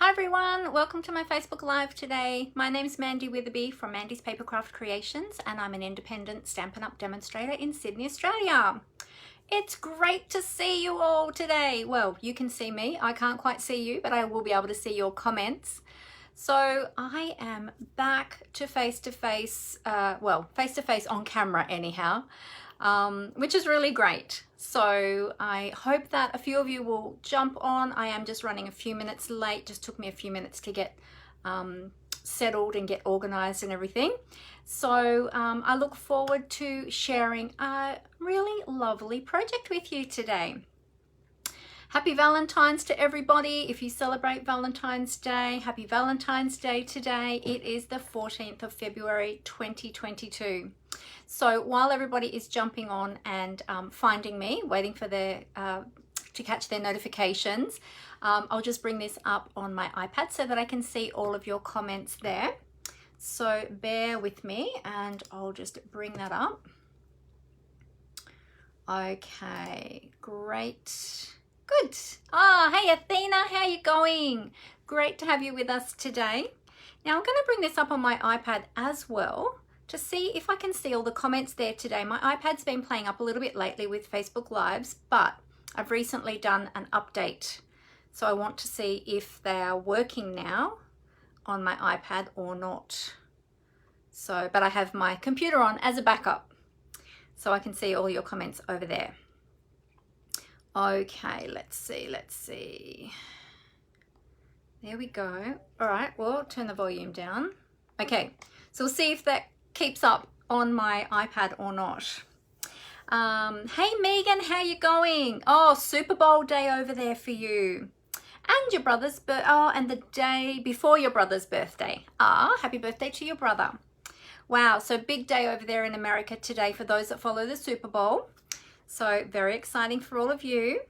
Hi everyone, welcome to my Facebook Live today. My name's Mandy Witherby from Mandy's Papercraft Creations and I'm an independent Stampin' Up! Demonstrator in Sydney, Australia. It's great to see you all today. Well, you can see me. I can't quite see you, but I will be able to see your comments. So I am back to face-to-face, face-to-face on camera anyhow, which is really great. So I hope that a few of you will jump on. I am just running a few minutes late. Just took me a few minutes to get settled and get organized and everything. So I look forward to sharing a really lovely project with you today. Happy Valentine's to everybody. If you celebrate Valentine's Day, happy Valentine's Day today. It is the 14th of February 2022. So while everybody is jumping on and finding me, waiting for their to catch their notifications, I'll just bring this up on my iPad so that I can see all of your comments there. So bear with me and I'll just bring that up. Okay, great. Good. Hey Athena, how you going? Great to have you with us today. Now I'm going to bring this up on my iPad as well to see if I can see all the comments there today. My iPad's been playing up a little bit lately with Facebook Lives, but I've recently done an update. So I want to see if they are working now on my iPad or not. So, but I have my computer on as a backup, so I can see all your comments over there. Okay, let's see. There we go. All right, well, turn the volume down. Okay, so we'll see if that keeps up on my iPad or not. Hey Megan, how you going? Oh, Super Bowl day over there for you. And your brother's and the day before your brother's birthday. Happy birthday to your brother. Wow, so big day over there in America today for those that follow the Super Bowl. So very exciting for all of you.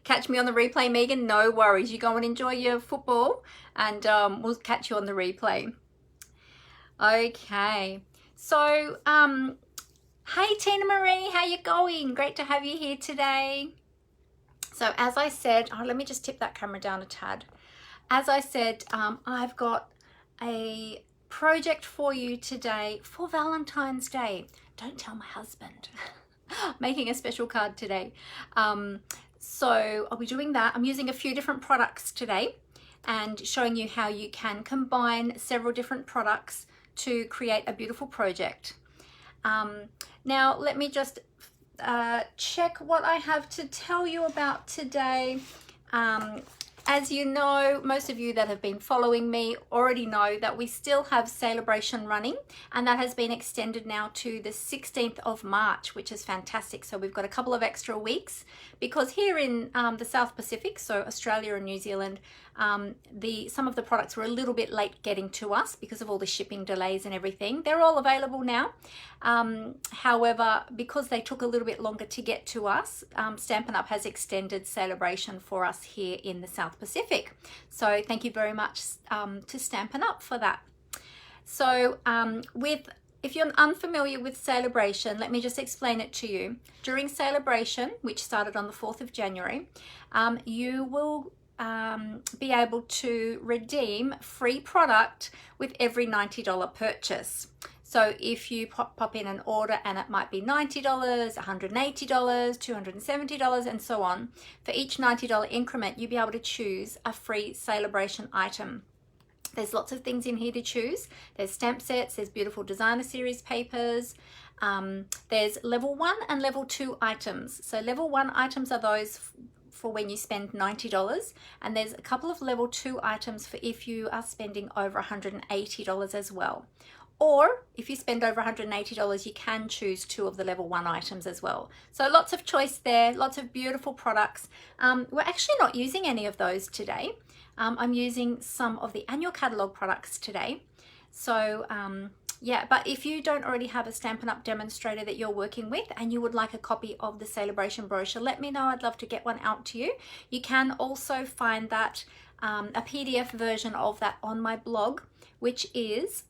Catch me on the replay, Megan. No worries. You go and enjoy your football and we'll catch you on the replay. Okay. So, hey Tina Marie, how you going? Great to have you here today. So as I said, let me just tip that camera down a tad. As I said, I've got a project for you today for Valentine's Day. Don't tell my husband. Making a special card today. So I'll be doing that. I'm using a few different products today and showing you how you can combine several different products to create a beautiful project. Now let me just check what I have to tell you about today. As you know, most of you that have been following me already know that we still have Celebration running, and that has been extended now to the 16th of March, which is fantastic. So we've got a couple of extra weeks because here in the South Pacific, so Australia and New Zealand, some of the products were a little bit late getting to us because of all the shipping delays and everything. They're all available now. However, because they took a little bit longer to get to us, Stampin' Up! Has extended Celebration for us here in the South Pacific. So thank you very much to Stampin' Up! For that. So if you're unfamiliar with Celebration, let me just explain it to you. During Celebration, which started on the 4th of January, you will be able to redeem free product with every $90 purchase. So if you pop in an order and it might be $90, $180, $270 and so on, for each $90 increment you'll be able to choose a free Celebration item. There's lots of things in here to choose. There's stamp sets, there's beautiful designer series papers, there's level 1 and level 2 items. So level 1 items are those for when you spend $90, and there's a couple of level 2 items for if you are spending over $180 as well. Or if you spend over $180, you can choose 2 of the level 1 items as well. So lots of choice there, lots of beautiful products. We're actually not using any of those today. I'm using some of the annual catalogue products today. So yeah, but if you don't already have a Stampin' Up! Demonstrator that you're working with and you would like a copy of the Celebration brochure, let me know. I'd love to get one out to you. You can also find that a PDF version of that on my blog, which is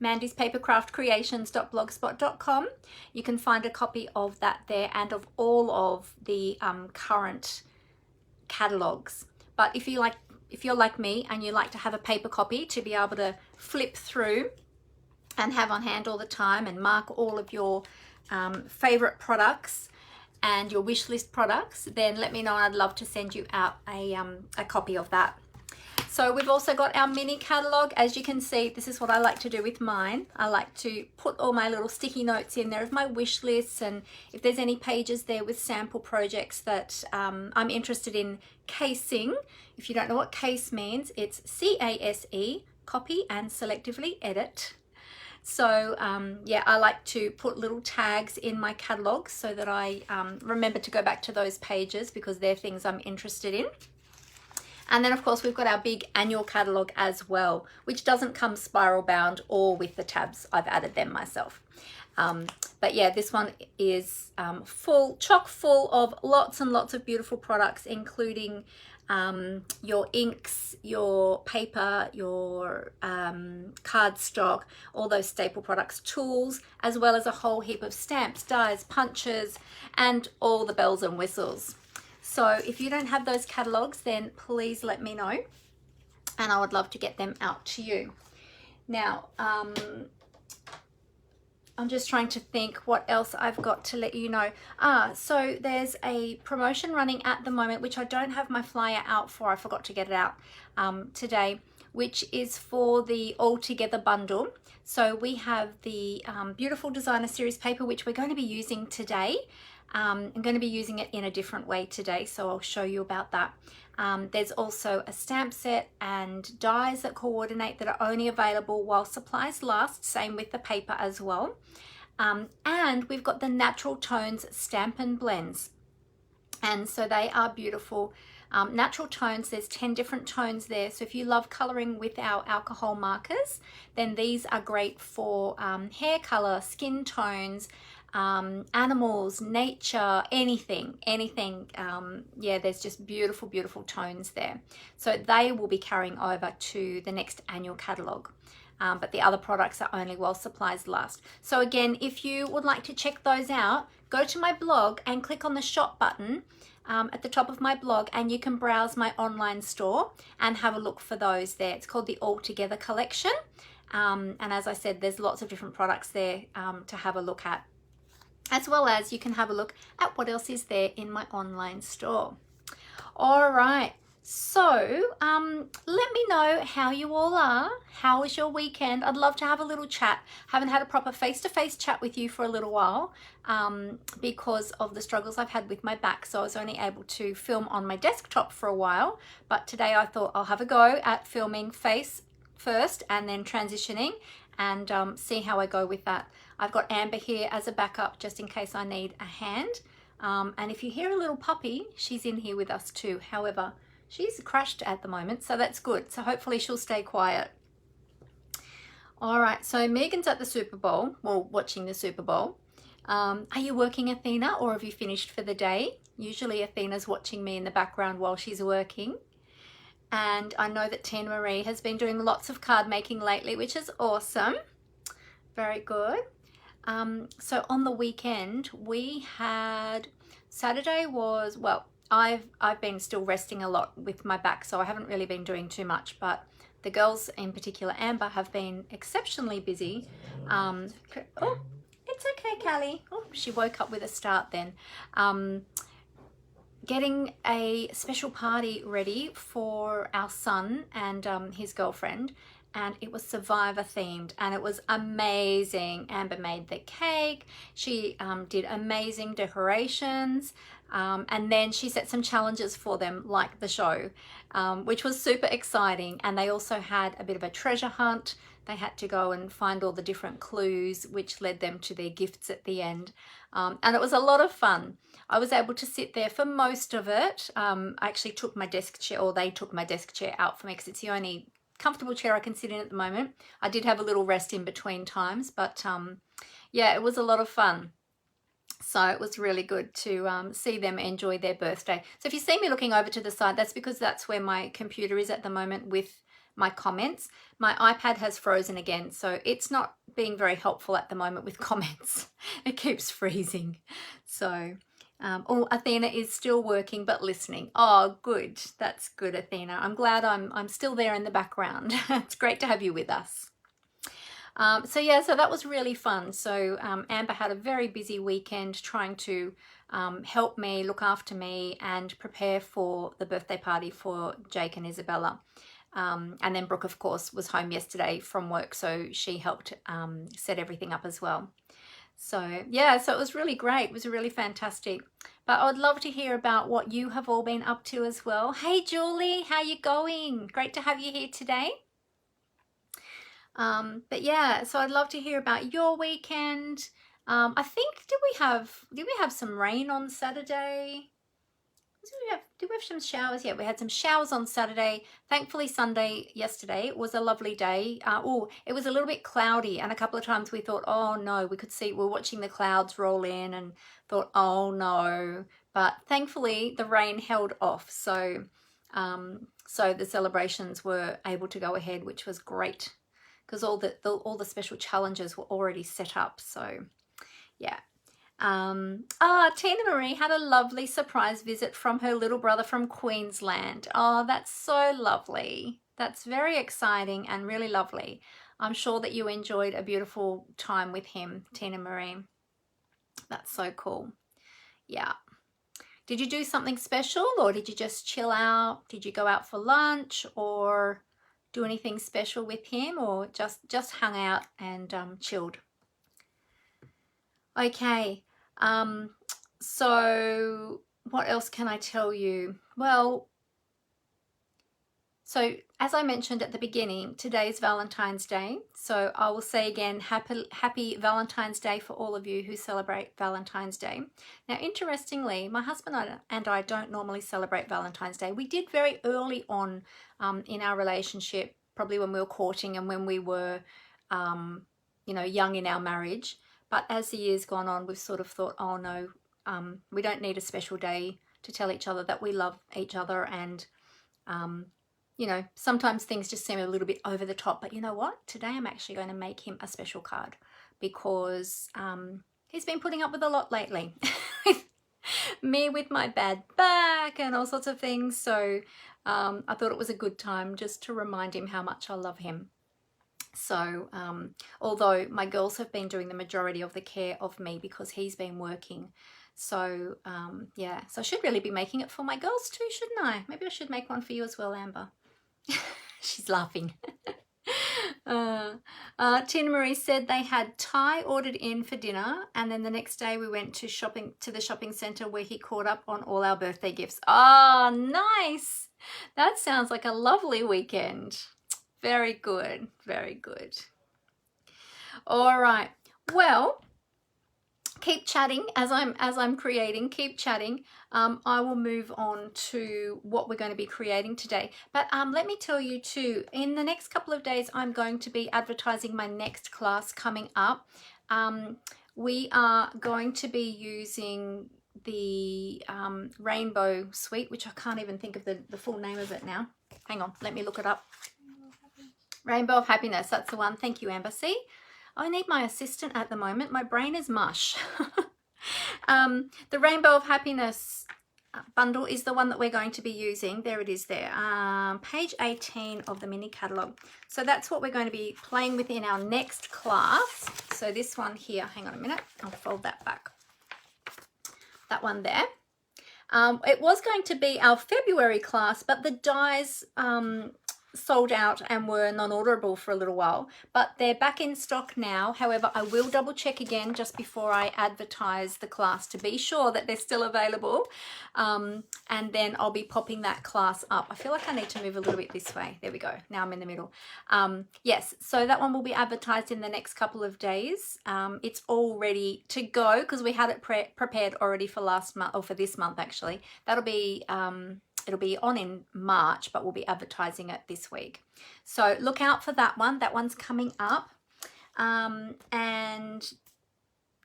mandyspapercraftcreations.blogspot.com. You can find a copy of that there and of all of the current catalogs. But if you like if you're like me and you like to have a paper copy to be able to flip through and have on hand all the time and mark all of your favorite products and your wish list products, then let me know and I'd love to send you out a copy of that. So we've also got our mini catalogue. As you can see, this is what I like to do with mine. I like to put all my little sticky notes in there of my wish lists, and if there's any pages there with sample projects that I'm interested in casing. If you don't know what case means, it's C-A-S-E, copy and selectively edit. So yeah, I like to put little tags in my catalogue so that I remember to go back to those pages because they're things I'm interested in. And then of course we've got our big annual catalogue as well, which doesn't come spiral bound or with the tabs. I've added them myself. But yeah, this one is chock full of lots and lots of beautiful products, including your inks, your paper, your cardstock, all those staple products, tools, as well as a whole heap of stamps, dies, punches, and all the bells and whistles. So if you don't have those catalogues, then please let me know and I would love to get them out to you. Now, I'm just trying to think what else I've got to let you know. So there's a promotion running at the moment, which I don't have my flyer out for. I forgot to get it out today, which is for the All Together bundle. So we have the beautiful designer series paper, which we're going to be using today. I'm going to be using it in a different way today, so I'll show you about that. There's also a stamp set and dies that coordinate that are only available while supplies last, same with the paper as well. And we've got the Natural Tones Stampin blends, and so they are beautiful. Natural tones, there's 10 different tones there, so if you love colouring with our alcohol markers, then these are great for hair colour, skin tones, animals, nature, anything. Yeah, there's just beautiful tones there. So they will be carrying over to the next annual catalogue. But the other products are only while supplies last. So again, if you would like to check those out, go to my blog and click on the shop button at the top of my blog, and you can browse my online store and have a look for those there. It's called the All Together collection. And as I said, there's lots of different products there to have a look at, as well as you can have a look at what else is there in my online store. All right, so let me know how you all are. How was your weekend? I'd love to have a little chat. Haven't had a proper face-to-face chat with you for a little while because of the struggles I've had with my back, so I was only able to film on my desktop for a while, but today I thought I'll have a go at filming face first and then transitioning and see how I go with that. I've got Amber here as a backup just in case I need a hand. And if you hear a little puppy, she's in here with us too. However, she's crashed at the moment, so that's good. So hopefully she'll stay quiet. All right, so Megan's at the Super Bowl, well, watching the Super Bowl. Are you working, Athena, or have you finished for the day? Usually Athena's watching me in the background while she's working. And I know that Tina Marie has been doing lots of card making lately, which is awesome. Very good. So on the weekend we had, Saturday was, well, I've been still resting a lot with my back, so I haven't really been doing too much, but the girls, in particular Amber, have been exceptionally busy. Oh, it's okay, Callie. Oh, she woke up with a start then. Getting a special party ready for our son and his girlfriend, and it was Survivor themed, and it was amazing. Amber made the cake, she did amazing decorations, and then she set some challenges for them like the show, which was super exciting. And they also had a bit of a treasure hunt. They had to go and find all the different clues, which led them to their gifts at the end. And it was a lot of fun. I was able to sit there for most of it. I actually took my desk chair, or they took my desk chair out for me because it's the only comfortable chair I can sit in at the moment. I did have a little rest in between times, but yeah, it was a lot of fun. So it was really good to see them enjoy their birthday. So if you see me looking over to the side, that's because that's where my computer is at the moment with my comments. My iPad has frozen again, so it's not being very helpful at the moment with comments. It keeps freezing. So Oh, Athena is still working but listening. Oh, good. That's good, Athena. I'm glad I'm still there in the background. It's great to have you with us. So yeah, so that was really fun. So Amber had a very busy weekend trying to help me, look after me, and prepare for the birthday party for Jake and Isabella. And then Brooke, of course, was home yesterday from work, so she helped set everything up as well. So yeah, so it was really great. It was really fantastic. But I'd love to hear about what you have all been up to as well. Hey Julie, how you going? Great to have you here today. But yeah, so I'd love to hear about your weekend. I think did we have some rain on Saturday? Did we have some showers? Yeah, we had some showers on Saturday. Thankfully, Sunday yesterday was a lovely day. It was a little bit cloudy, and a couple of times we thought, oh no, we could see, we're watching the clouds roll in and thought, oh no. But thankfully, the rain held off. So, so the celebrations were able to go ahead, which was great because all the special challenges were already set up. So, yeah. Tina Marie had a lovely surprise visit from her little brother from Queensland. Oh, that's so lovely. That's very exciting and really lovely. I'm sure that you enjoyed a beautiful time with him, Tina Marie. That's so cool. Yeah. Did you do something special, or did you just chill out? Did you go out for lunch or do anything special with him, or just hung out and chilled? Okay. So what else can I tell you? Well, so as I mentioned at the beginning, today is Valentine's Day. So I will say again, happy Valentine's Day for all of you who celebrate Valentine's Day. Now, interestingly, my husband and I don't normally celebrate Valentine's Day. We did very early on in our relationship, probably when we were courting and when we were, young in our marriage. But as the years gone on, we've sort of thought, oh no, we don't need a special day to tell each other that we love each other. And, sometimes things just seem a little bit over the top. But you know what? Today I'm actually going to make him a special card because he's been putting up with a lot lately. Me with my bad back and all sorts of things. So I thought it was a good time just to remind him how much I love him. So although my girls have been doing the majority of the care of me because he's been working. So yeah, so I should really be making it for my girls too, shouldn't I? Maybe I should make one for you as well, Amber. She's laughing. Tina Marie said they had Thai ordered in for dinner, and then the next day we went to the shopping centre where he caught up on all our birthday gifts. Oh, nice. That sounds like a lovely weekend. Very good, very good. All right. Well, keep chatting as I'm creating. Keep chatting. I will move on to what we're going to be creating today. But let me tell you too. In the next couple of days, I'm going to be advertising my next class coming up. We are going to be using the Rainbow Suite, which I can't even think of the full name of it now. Hang on, let me look it up. Rainbow of Happiness, that's the one. Thank you, Amber. See, I need my assistant at the moment. My brain is mush. The Rainbow of Happiness bundle is the one that we're going to be using. There it is there. Page 18 of the mini catalogue. So that's what we're going to be playing with in our next class. So this one here, hang on a minute. I'll fold that back. That one there. It was going to be our February class, but the dies sold out and were non-orderable for a little while, but they're back in stock now. However, I will double check again just before I advertise the class to be sure that they're still available, and then I'll be popping that class up. I feel like I need to move a little bit this way. There we go. Now I'm in the middle. Yes, so that one will be advertised in the next couple of days. It's all ready to go because we had it prepared already for last month, or for this month actually. That'll be it'll be on in March, but we'll be advertising it this week. So look out for that one. That one's coming up. And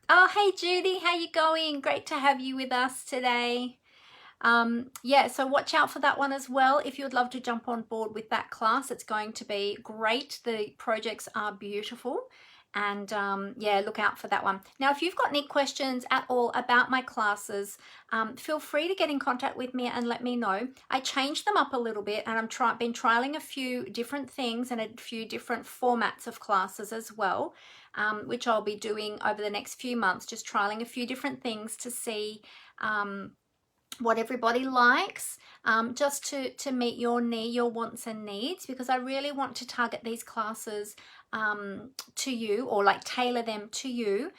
oh, hey Judy, how you going? Great to have you with us today. Yeah, so watch out for that one as well. If you'd love to jump on board with that class, it's going to be great. The projects are beautiful. And yeah, look out for that one. Now, if you've got any questions at all about my classes, feel free to get in contact with me and let me know. I changed them up a little bit, and I've been trialing a few different things and a few different formats of classes as well, which I'll be doing over the next few months, just trialing a few different things to see what everybody likes, just to meet your wants and needs, because I really want to target these classes to you, or like tailor them to you,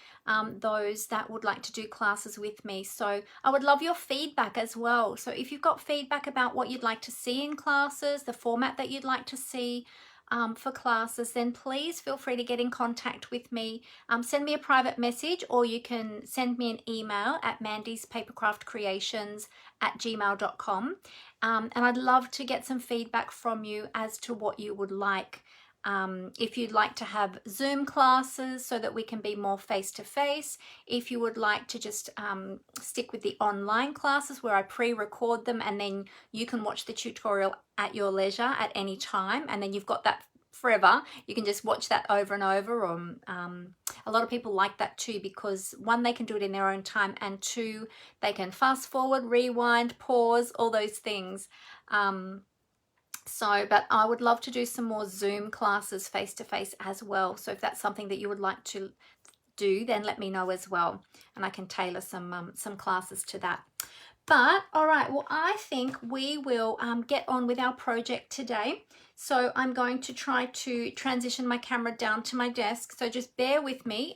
those that would like to do classes with me. So I would love your feedback as well. So if you've got feedback about what you'd like to see in classes, the format that you'd like to see for classes, then please feel free to get in contact with me. Send me a private message, or you can send me an email at mandyspapercraftcreations@gmail.com, and I'd love to get some feedback from you as to what you would like. If you'd like to have Zoom classes so that we can be more face-to-face, if you would like to just stick with the online classes where I pre-record them and then you can watch the tutorial at your leisure at any time, and then you've got that forever. You can just watch that over and over. Or a lot of people like that too, because one, they can do it in their own time, and two, they can fast forward, rewind, pause, all those things. But I would love to do some more Zoom classes face-to-face as well. So if that's something that you would like to do, then let me know as well, and I can tailor some classes to that. But all right, well, I think we will get on with our project today. So I'm going to try to transition my camera down to my desk. So just bear with me.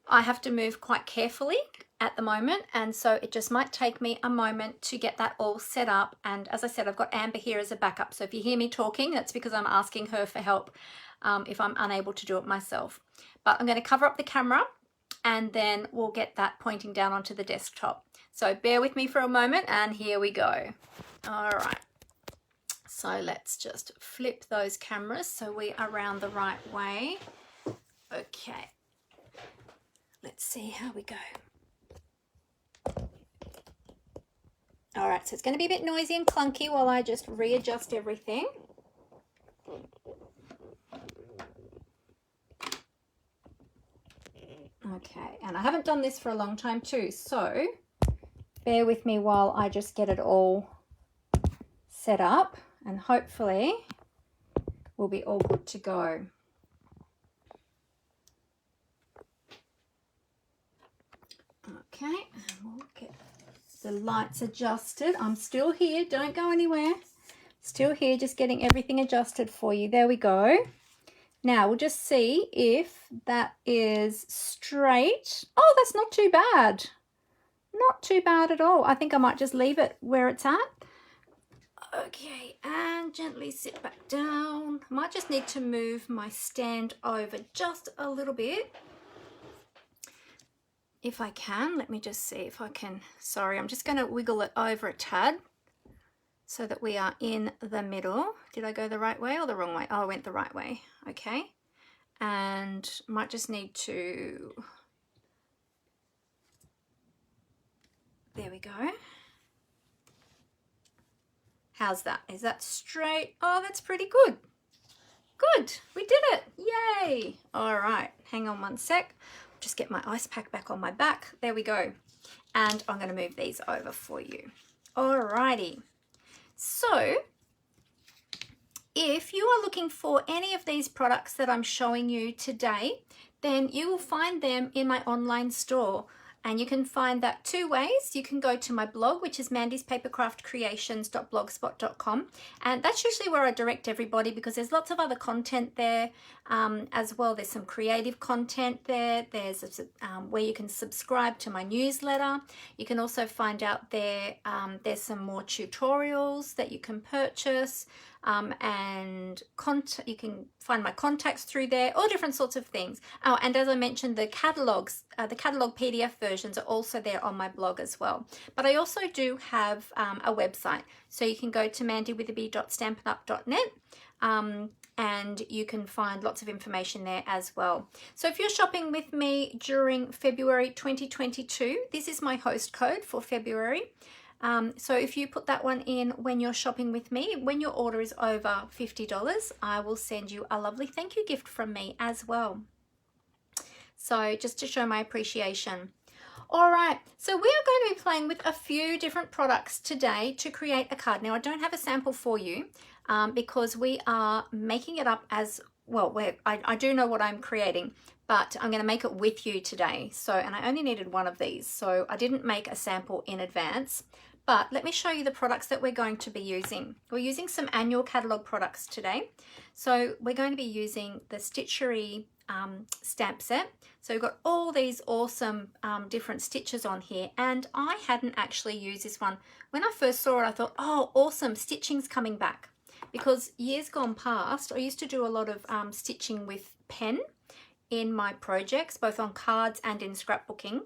I have to move quite carefully at the moment, and so it just might take me a moment to get that all set up. And as I said, I've got Amber here as a backup, so if you hear me talking, that's because I'm asking her for help if I'm unable to do it myself. But I'm going to cover up the camera, and then we'll get that pointing down onto the desktop. So bear with me for a moment, and here we go. All right, so let's just flip those cameras so we are around the right way. Okay, let's see how we go. All right, so it's going to be a bit noisy and clunky while I just readjust everything. Okay, and I haven't done this for a long time too, so bear with me while I just get it all set up, and hopefully we'll be all good to go. Okay, and we'll get the lights adjusted. I'm still here, don't go anywhere. Still here, just getting everything adjusted for you. There we go. Now we'll just see if that is straight. Oh, that's not too bad. Not too bad at all. I think I might just leave it where it's at. Okay, and gently sit back down. I might just need to move my stand over just a little bit. If I can, let me just see if I can. Sorry, I'm just going to wiggle it over a tad so that we are in the middle. Did I go the right way or the wrong way? Oh, I went the right way. Okay. And might just need to... There we go. How's that? Is that straight? Oh, that's pretty good. Good. We did it. Yay. All right. Hang on one sec. Just get my ice pack back on my back. There we go. And I'm going to move these over for you. Alrighty. So if you are looking for any of these products that I'm showing you today, then you will find them in my online store. And you can find that two ways. You can go to my blog, which is mandyspapercraftcreations.blogspot.com. And that's usually where I direct everybody, because there's lots of other content there as well. There's some creative content there. There's where you can subscribe to my newsletter. You can also find out there, there's some more tutorials that you can purchase. And you can find my contacts through there, all different sorts of things. Oh, and as I mentioned, the catalogs, the catalog PDF versions are also there on my blog as well. But I also do have a website, so you can go to mandywitherby.stampinup.net, and you can find lots of information there as well. So if you're shopping with me during February 2022, this is my host code for February. So if you put that one in when you're shopping with me, when your order is over $50, I will send you a lovely thank you gift from me as well. So just to show my appreciation. All right, so we are going to be playing with a few different products today to create a card. Now, I don't have a sample for you because we are making it up as well. I do know what I'm creating, but I'm going to make it with you today. So, and I only needed one of these, so I didn't make a sample in advance. But let me show you the products that we're going to be using. We're using some annual catalogue products today. So we're going to be using the Stitchery Stamp Set. So we've got all these awesome different stitches on here, and I hadn't actually used this one. When I first saw it, I thought, oh, awesome, stitching's coming back. Because years gone past, I used to do a lot of stitching with pen in my projects, both on cards and in scrapbooking.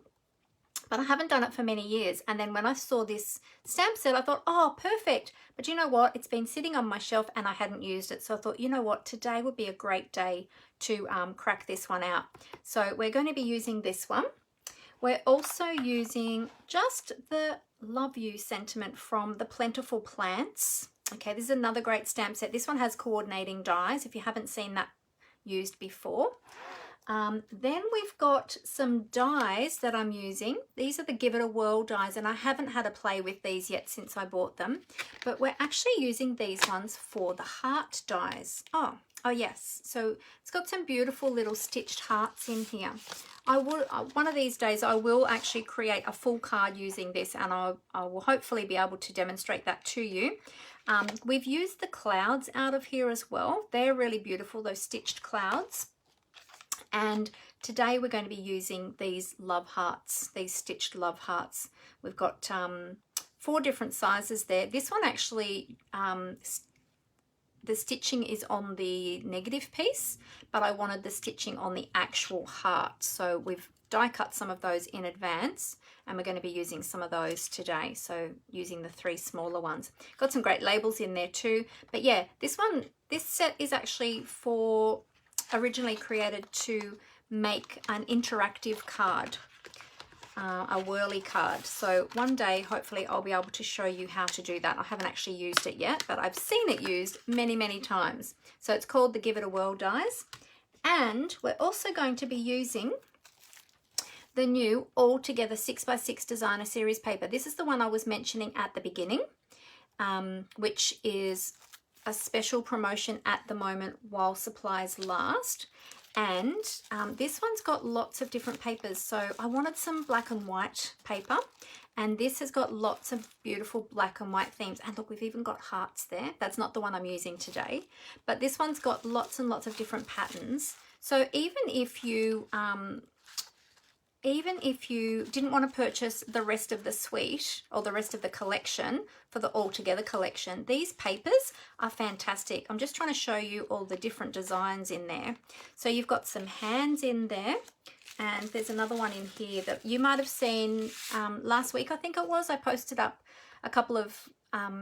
But I haven't done it for many years. And then when I saw this stamp set, I thought, oh, perfect. But you know what? It's been sitting on my shelf and I hadn't used it. So I thought, you know what? Today would be a great day to crack this one out. So we're going to be using this one. We're also using just the love you sentiment from the Plentiful Plants. Okay, this is another great stamp set. This one has coordinating dies if you haven't seen that used before. Then we've got some dies that I'm using. These are the Give It a Whirl dies, and I haven't had a play with these yet since I bought them, but we're actually using these ones for the heart dies. Oh yes, so it's got some beautiful little stitched hearts in here. One of these days I will actually create a full card using this, and I will hopefully be able to demonstrate that to you. We've used the clouds out of here as well. They're really beautiful, those stitched clouds. And today we're going to be using these love hearts, these stitched love hearts. We've got 4 different sizes there. This one actually, the stitching is on the negative piece, but I wanted the stitching on the actual heart. So we've die cut some of those in advance, and we're going to be using some of those today. So using the 3 smaller ones. Got some great labels in there too. But yeah, this set is actually originally created to make an interactive card, a whirly card. So one day, hopefully, I'll be able to show you how to do that. I haven't actually used it yet, but I've seen it used many, many times. So it's called the Give It a Whirl dies. And we're also going to be using the new All Together 6x6 Designer Series paper. This is the one I was mentioning at the beginning, which is a special promotion at the moment while supplies last. And this one's got lots of different papers. So I wanted some black and white paper, and this has got lots of beautiful black and white themes. And look, we've even got hearts there. That's not the one I'm using today, but this one's got lots and lots of different patterns. So even if you didn't want to purchase the rest of the suite or the rest of the collection for the All Together collection, these papers are fantastic. I'm just trying to show you all the different designs in there. So you've got some hands in there, and there's another one in here that you might have seen last week, I think it was. I posted up a couple of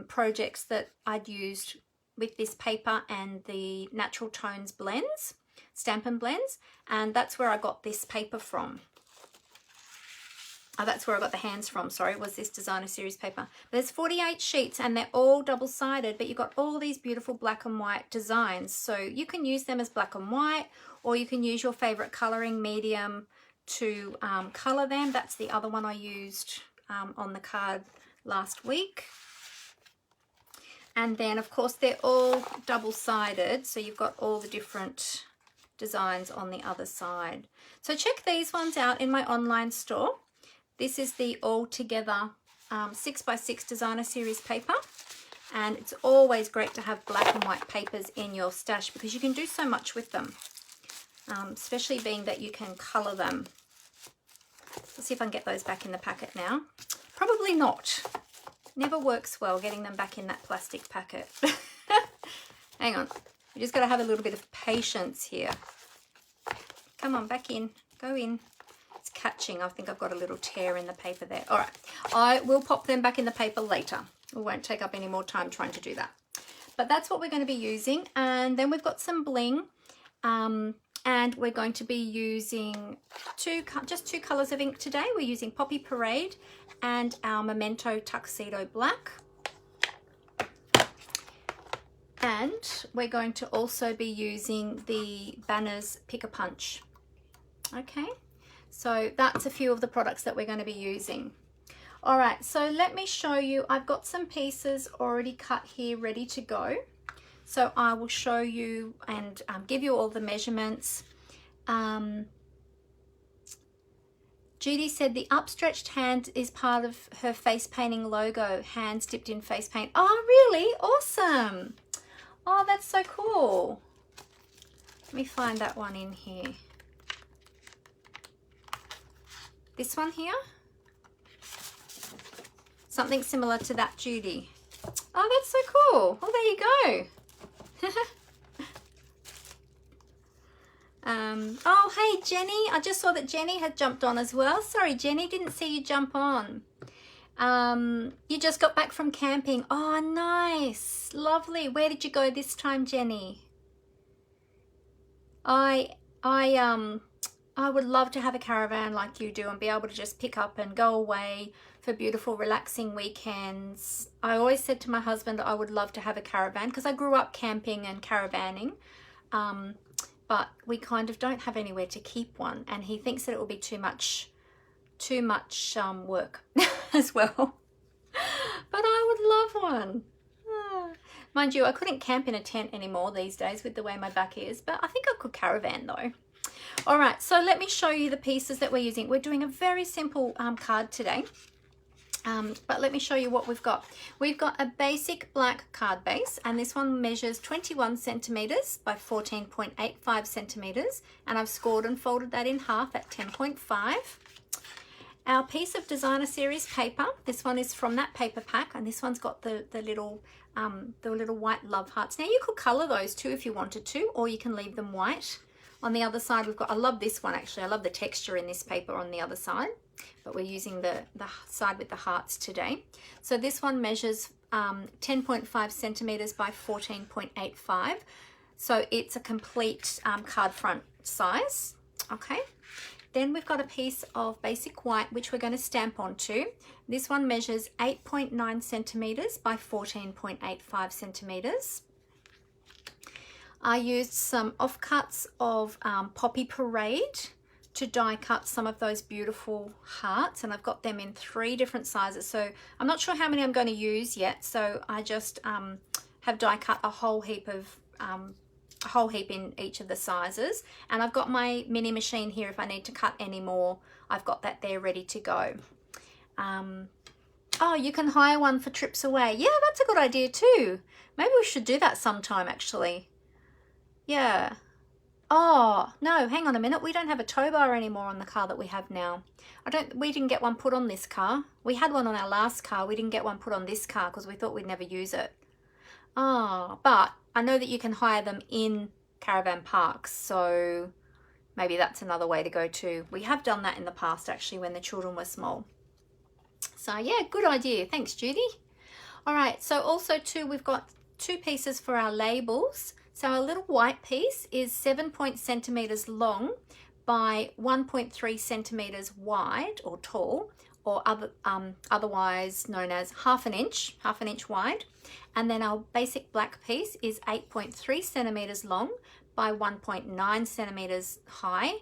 projects that I'd used with this paper and the Natural Tones blends, Stampin' blends, and that's where I got this paper from. Oh, that's where I got the hands from, sorry, was this designer series paper. There's 48 sheets and they're all double-sided, but you've got all these beautiful black and white designs. So you can use them as black and white, or you can use your favorite coloring medium to color them. That's the other one I used on the card last week. And then, of course, they're all double-sided, so you've got all the different designs on the other side. So check these ones out in my online store. This is the All Together 6x6 Designer Series paper, and it's always great to have black and white papers in your stash because you can do so much with them, especially being that you can colour them. Let's see if I can get those back in the packet now. Probably not. Never works well getting them back in that plastic packet. Hang on. You just got to have a little bit of patience here. Come on, back in. Go in. It's catching. I think I've got a little tear in the paper there. All right. I will pop them back in the paper later. We won't take up any more time trying to do that. But that's what we're going to be using. And then we've got some bling. And we're going to be using just two colours of ink today. We're using Poppy Parade and our Memento Tuxedo Black. And we're going to also be using the Banners Pick a Punch Okay, so that's a few of the products that we're going to be using. All right, so let me show you. I've got some pieces already cut here ready to go. So I will show you and give you all the measurements. Judy said the upstretched hand is part of her face painting logo, hands dipped in face paint. Oh, really? Awesome. Oh, that's so cool. Let me find that one in here. This one here? Something similar to that, Judy. Oh, that's so cool. Oh, there you go. Oh, hey, Jenny. I just saw that Jenny had jumped on as well. Sorry, Jenny, didn't see you jump on. You just got back from camping. Oh, nice. Lovely. Where did you go this time, Jenny? I would love to have a caravan like you do and be able to just pick up and go away for beautiful, relaxing weekends. I always said to my husband that I would love to have a caravan because I grew up camping and caravanning, but we kind of don't have anywhere to keep one, and he thinks that it will be too much work as well. But I would love one. Mind you, I couldn't camp in a tent anymore these days with the way my back is, but I think I could caravan though. All right, so let me show you the pieces that we're using. We're doing a very simple card today, but let me show you what we've got. We've got a basic black card base, and this one measures 21 centimeters by 14.85 centimeters, and I've scored and folded that in half at 10.5. Our piece of designer series paper, this one is from that paper pack, and this one's got the little white love hearts. Now you could color those too if you wanted to, or you can leave them white. On the other side, we've got, I love this one actually, I love the texture in this paper on the other side, but we're using the side with the hearts today. So this one measures 10.5 centimeters by 14.85. So it's a complete card front size, okay? Then we've got a piece of basic white, which we're going to stamp onto. This one measures 8.9 centimeters by 14.85 centimeters. I used some offcuts of Poppy Parade to die cut some of those beautiful hearts, and I've got them in 3 different sizes. So I'm not sure how many I'm going to use yet, so I just have die cut a whole heap in each of the sizes, and I've got my mini machine here if I need to cut any more. I've got that there ready to go. Oh, you can hire one for trips away. Yeah, that's a good idea too. Maybe we should do that sometime actually. Yeah. Oh, no, hang on a minute. We don't have a tow bar anymore on the car that we have now. We didn't get one put on this car. We had one on our last car. We didn't get one put on this car because we thought we'd never use it. Oh, but I know that you can hire them in caravan parks, so maybe that's another way to go too. We have done that in the past actually when the children were small. So yeah, good idea. Thanks, Judy. All right, so also too, we've got 2 pieces for our labels. So our little white piece is 7 centimeters long by 1.3 centimeters wide or tall, or otherwise known as half an inch wide. And then our basic black piece is 8.3 centimeters long by 1.9 centimeters high,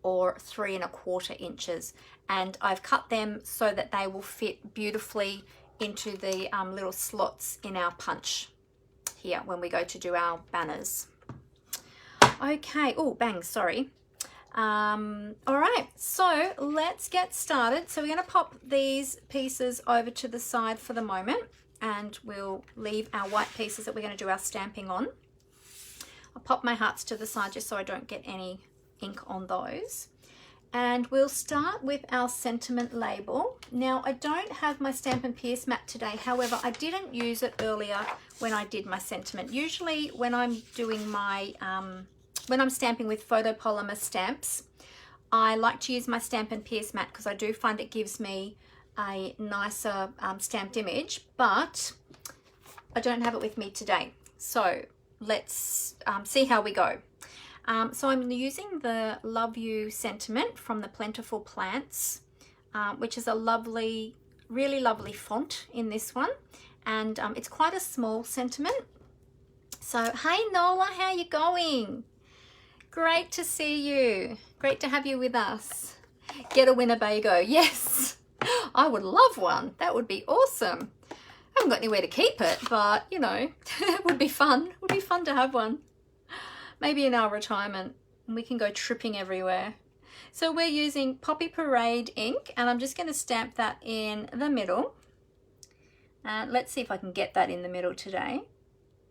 or 3 1/4 inches. And I've cut them so that they will fit beautifully into the little slots in our punch here when we go to do our banners. Okay, oh bang, sorry. All right, so let's get started. So we're going to pop these pieces over to the side for the moment, and we'll leave our white pieces that we're going to do our stamping on. I'll pop my hearts to the side just so I don't get any ink on those. And we'll start with our sentiment label. Now, I don't have my Stampin' Pierce mat today. However, I didn't use it earlier when I did my sentiment. Usually when I'm doing my, when I'm stamping with photopolymer stamps, I like to use my Stampin' Pierce mat because I do find it gives me a nicer stamped image, but I don't have it with me today. So let's see how we go. So I'm using the Love You sentiment from the Plentiful Plants, which is a lovely, really lovely font in this one. And it's quite a small sentiment. So, hey Nola, how you going? Great to see you. Great to have you with us. Get a Winnebago. Yes, I would love one. That would be awesome. I haven't got anywhere to keep it, but you know, it would be fun. It would be fun to have one. Maybe in our retirement, and we can go tripping everywhere. So we're using Poppy Parade ink, and I'm just going to stamp that in the middle. And let's see if I can get that in the middle today.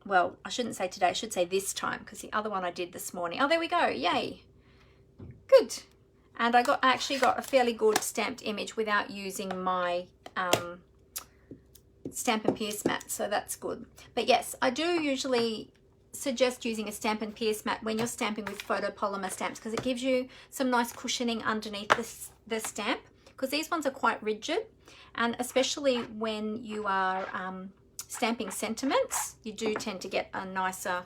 Well, I shouldn't say today, I should say this time, because the other one I did this morning. Oh, there we go. Yay. Good. And I actually got a fairly good stamped image without using my Stampin' Pierce mat, so that's good. But yes, I do usually suggest using a Stampin' Pierce mat when you're stamping with photopolymer stamps, because it gives you some nice cushioning underneath the stamp, because these ones are quite rigid, and especially when you are stamping sentiments, you do tend to get a nicer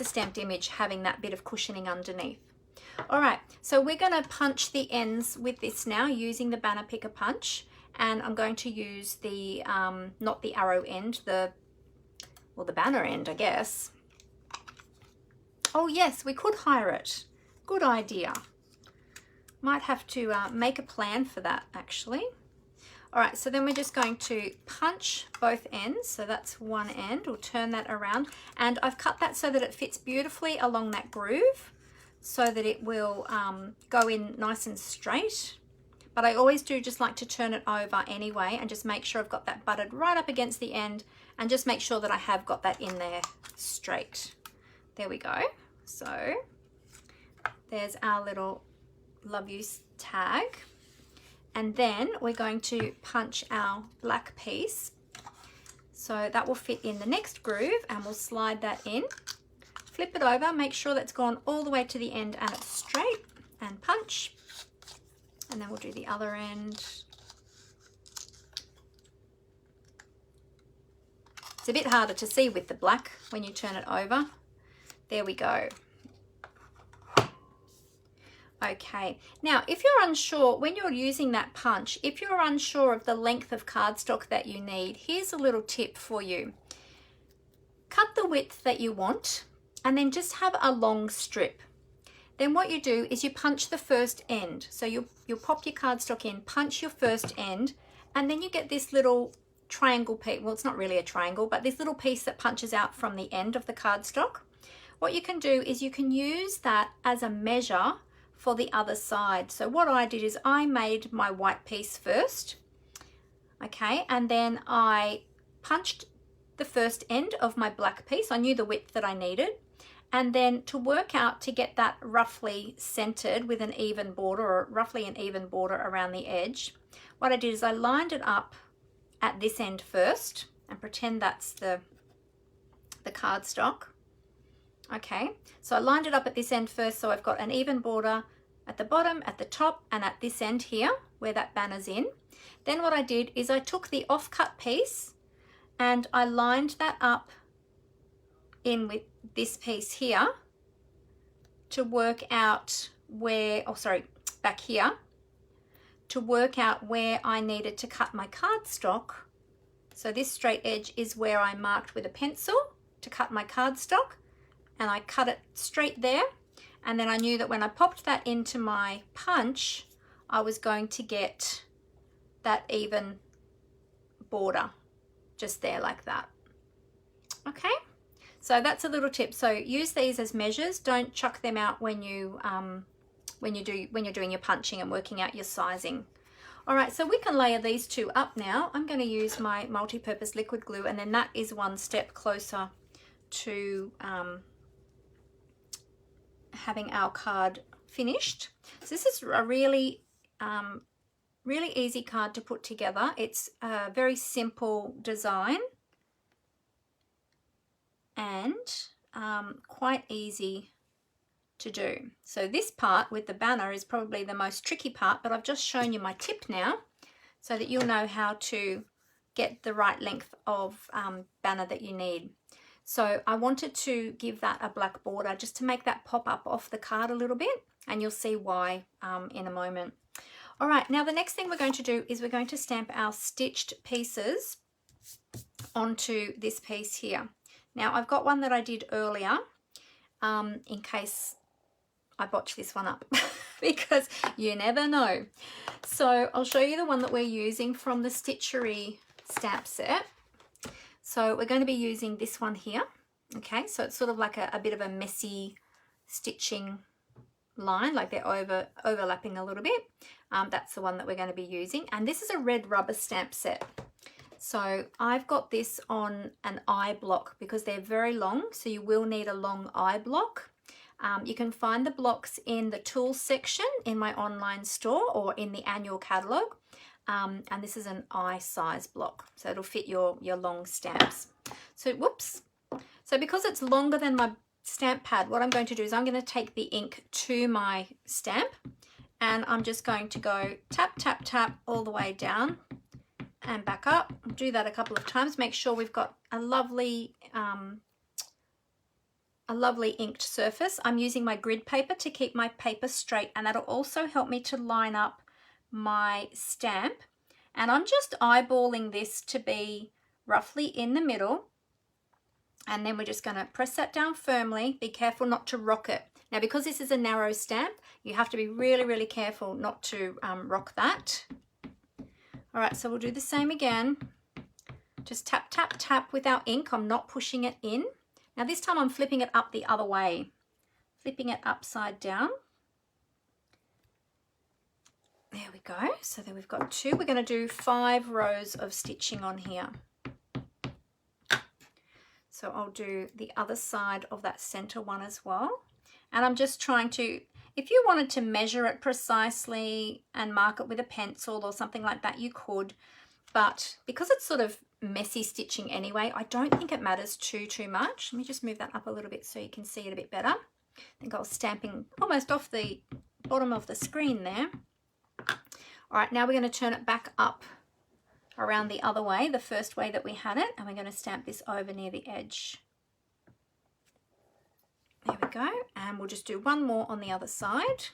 stamped image having that bit of cushioning underneath. All right, so we're going to punch the ends with this now using the banner picker punch, and I'm going to use the not the arrow end, the banner end, I guess. Oh yes, we could hire it. Good idea. Might have to make a plan for that actually. All right, so then we're just going to punch both ends. So that's one end. We'll turn that around. And I've cut that so that it fits beautifully along that groove so that it will go in nice and straight. But I always do just like to turn it over anyway and just make sure I've got that butted right up against the end and just make sure that I have got that in there straight. There we go. So there's our little love you tag. And then we're going to punch our black piece. So that will fit in the next groove and we'll slide that in. Flip it over, make sure that's gone all the way to the end and it's straight, and punch. And then we'll do the other end. It's a bit harder to see with the black when you turn it over. There we go. Okay, now if you're unsure, when you're using that punch, if you're unsure of the length of cardstock that you need, here's a little tip for you. Cut the width that you want and then just have a long strip. Then what you do is you punch the first end. So you'll pop your cardstock in, punch your first end, and then you get this little triangle piece. Well, it's not really a triangle, but this little piece that punches out from the end of the cardstock. What you can do is you can use that as a measure for the other side. So what I did is I made my white piece first, okay, and then I punched the first end of my black piece. I knew the width that I needed, and then to work out to get that roughly centered with an even border, or roughly an even border around the edge, what I did is I lined it up at this end first and pretend that's the cardstock. Okay, so I lined it up at this end first, so I've got an even border at the bottom, at the top, and at this end here where that banner's in. Then what I did is I took the offcut piece and I lined that up in with this piece here to work out where, oh sorry, back here, to work out where I needed to cut my cardstock. So this straight edge is where I marked with a pencil to cut my cardstock, and I cut it straight there. And then I knew that when I popped that into my punch, I was going to get that even border just there like that. Okay, so that's a little tip. So use these as measures. Don't chuck them out when you're doing your punching and working out your sizing. All right, so we can layer these two up now. I'm going to use my multi-purpose liquid glue, and then that is one step closer to having our card finished. So this is a really easy card to put together. It's a very simple design and quite easy to do. So this part with the banner is probably the most tricky part, but I've just shown you my tip now so that you'll know how to get the right length of banner that you need. So I wanted to give that a black border just to make that pop up off the card a little bit, and you'll see why in a moment. All right, now the next thing we're going to do is we're going to stamp our stitched pieces onto this piece here. Now I've got one that I did earlier in case I botch this one up because you never know. So I'll show you the one that we're using from the Stitchery Stamp Set. So we're going to be using this one here. Okay, so it's sort of like a bit of a messy stitching line, like they're overlapping a little bit. That's the one that we're going to be using. And this is a red rubber stamp set. So I've got this on an eye block because they're very long, so you will need a long eye block. You can find the blocks in the tools section in my online store or in the annual catalogue. And this is an eye size block, so it'll fit your long stamps. So whoops. So because it's longer than my stamp pad, what I'm going to do is I'm going to take the ink to my stamp and I'm just going to go tap, tap, tap all the way down and back up. Do that a couple of times. Make sure we've got a lovely inked surface. I'm using my grid paper to keep my paper straight, and that'll also help me to line up my stamp. And I'm just eyeballing this to be roughly in the middle. And then we're just going to press that down firmly. Be careful not to rock it. Now, because this is a narrow stamp, you have to be really, really careful not to rock that. All right, so we'll do the same again. Just tap, tap, tap with our ink. I'm not pushing it in. Now this time I'm flipping it up the other way. Flipping it upside down. There we go. So then we've got 2. We're going to do 5 rows of stitching on here. So I'll do the other side of that center one as well. And I'm just trying to, if you wanted to measure it precisely and mark it with a pencil or something like that, you could. But because it's sort of messy stitching anyway, I don't think it matters too much. Let me just move that up a little bit so you can see it a bit better. I think I was stamping almost off the bottom of the screen there. All right, now we're going to turn it back up around the other way, the first way that we had it, and we're going to stamp this over near the edge. There we go, and we'll just do one more on the other side.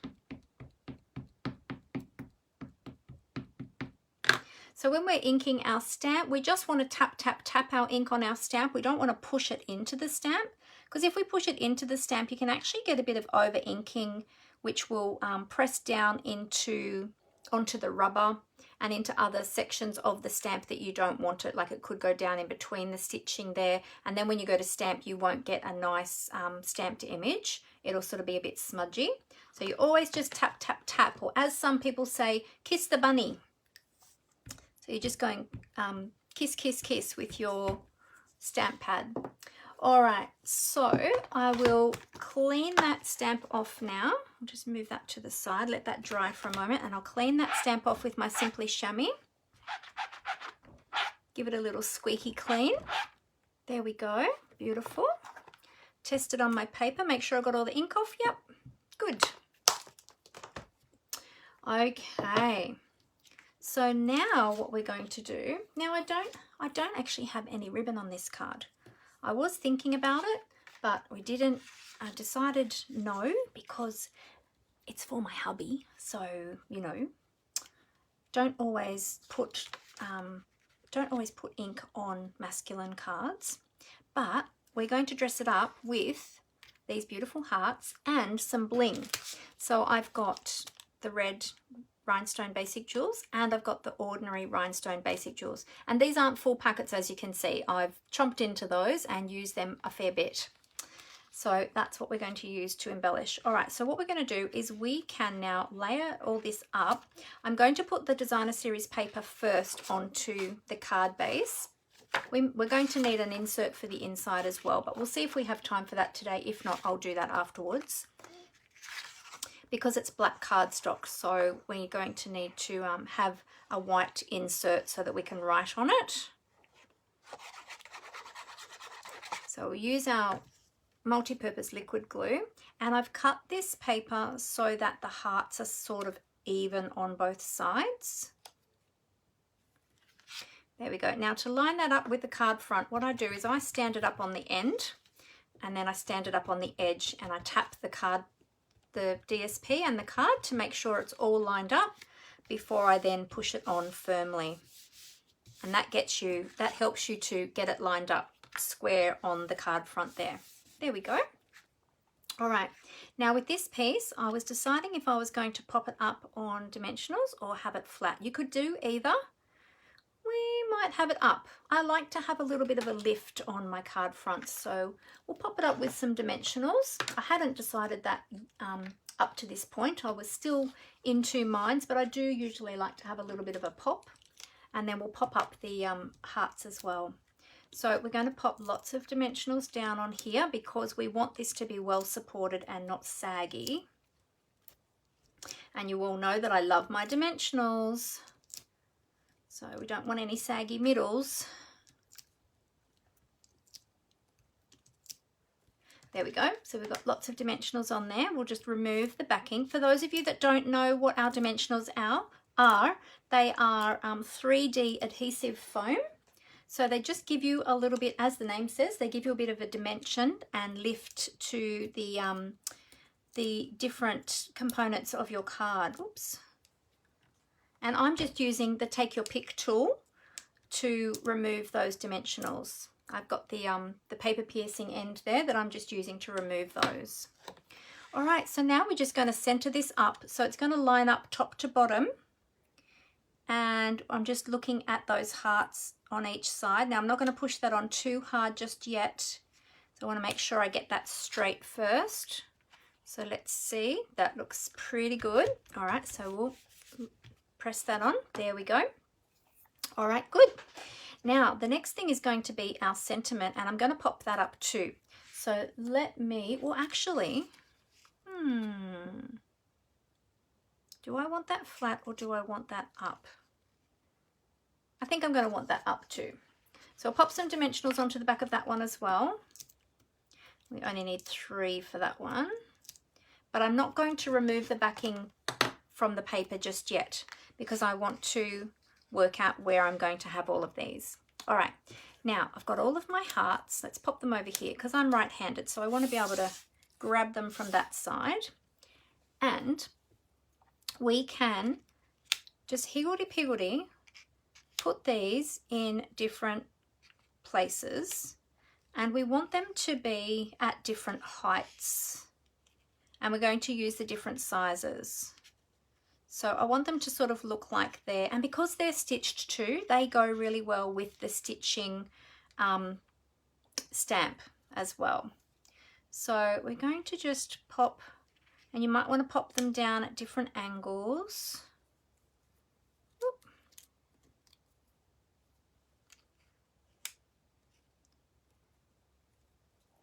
So when we're inking our stamp, we just want to tap, tap, tap our ink on our stamp. We don't want to push it into the stamp, because if we push it into the stamp, you can actually get a bit of over inking, which will press down onto the rubber and into other sections of the stamp that you don't want it. Like it could go down in between the stitching there, and then when you go to stamp, you won't get a nice stamped image. It'll sort of be a bit smudgy. So you always just tap, tap, tap, or as some people say, kiss the bunny. So you're just going kiss, kiss, kiss with your stamp pad. All right, so I will clean that stamp off now. I'll just move that to the side, let that dry for a moment, and I'll clean that stamp off with my Simply Chamois. Give it a little squeaky clean. There we go, beautiful. Test it on my paper, make sure I got all the ink off. Yep, good. Okay. So now what we're going to do, now I don't actually have any ribbon on this card. I was thinking about it, but we didn't. I decided no, because it's for my hubby. So, you know, don't always put ink on masculine cards. But we're going to dress it up with these beautiful hearts and some bling. So I've got the Red Rhinestone Basic Jewels, and I've got the ordinary Rhinestone Basic Jewels, and these aren't full packets, as you can see. I've chomped into those and used them a fair bit, so that's what we're going to use to embellish. All right, so what we're going to do is we can now layer all this up. I'm going to put the designer series paper first onto the card base. We're going to need an insert for the inside as well, but we'll see if we have time for that today. If not, I'll do that afterwards, because it's black cardstock, so we're going to need to have a white insert so that we can write on it. So we'll use our multi-purpose liquid glue, and I've cut this paper so that the hearts are sort of even on both sides. There we go. Now to line that up with the card front, what I do is I stand it up on the end, and then I stand it up on the edge, and I tap the DSP and the card to make sure it's all lined up before I then push it on firmly. And that helps you to get it lined up square on the card front there. There we go. All right, now with this piece, I was deciding if I was going to pop it up on dimensionals or have it flat. You could do either. We might have it up. I like to have a little bit of a lift on my card fronts, so we'll pop it up with some dimensionals. I hadn't decided that up to this point. I was still in two minds, but I do usually like to have a little bit of a pop, and then we'll pop up the hearts as well. So we're going to pop lots of dimensionals down on here because we want this to be well supported and not saggy. And you all know that I love my dimensionals. So we don't want any saggy middles. There we go. So we've got lots of dimensionals on there. We'll just remove the backing. For those of you that don't know what our dimensionals are, they are 3D adhesive foam. So they just give you a little bit, as the name says, they give you a bit of a dimension and lift to the different components of your card. Oops. And I'm just using the Take Your Pick tool to remove those dimensionals. I've got the paper piercing end there that I'm just using to remove those. All right, so now we're just going to center this up. So it's going to line up top to bottom. And I'm just looking at those hearts on each side. Now I'm not going to push that on too hard just yet. So I want to make sure I get that straight first. So let's see, that looks pretty good. All right, so we'll press that on. There we go. All right, good. Now the next thing is going to be our sentiment, and I'm going to pop that up too. So let me, well actually, do I want that flat or do I want that up? I think I'm going to want that up too. So I'll pop some dimensionals onto the back of that one as well. We only need 3 for that one. But I'm not going to remove the backing from the paper just yet because I want to work out where I'm going to have all of these. All right, now I've got all of my hearts. Let's pop them over here because I'm right-handed, so I want to be able to grab them from that side. And we can just higgledy-piggledy put these in different places, and we want them to be at different heights, and we're going to use the different sizes. So I want them to sort of look like they're, and because they're stitched too, they go really well with the stitching stamp as well. So we're going to just pop, and you might want to pop them down at different angles.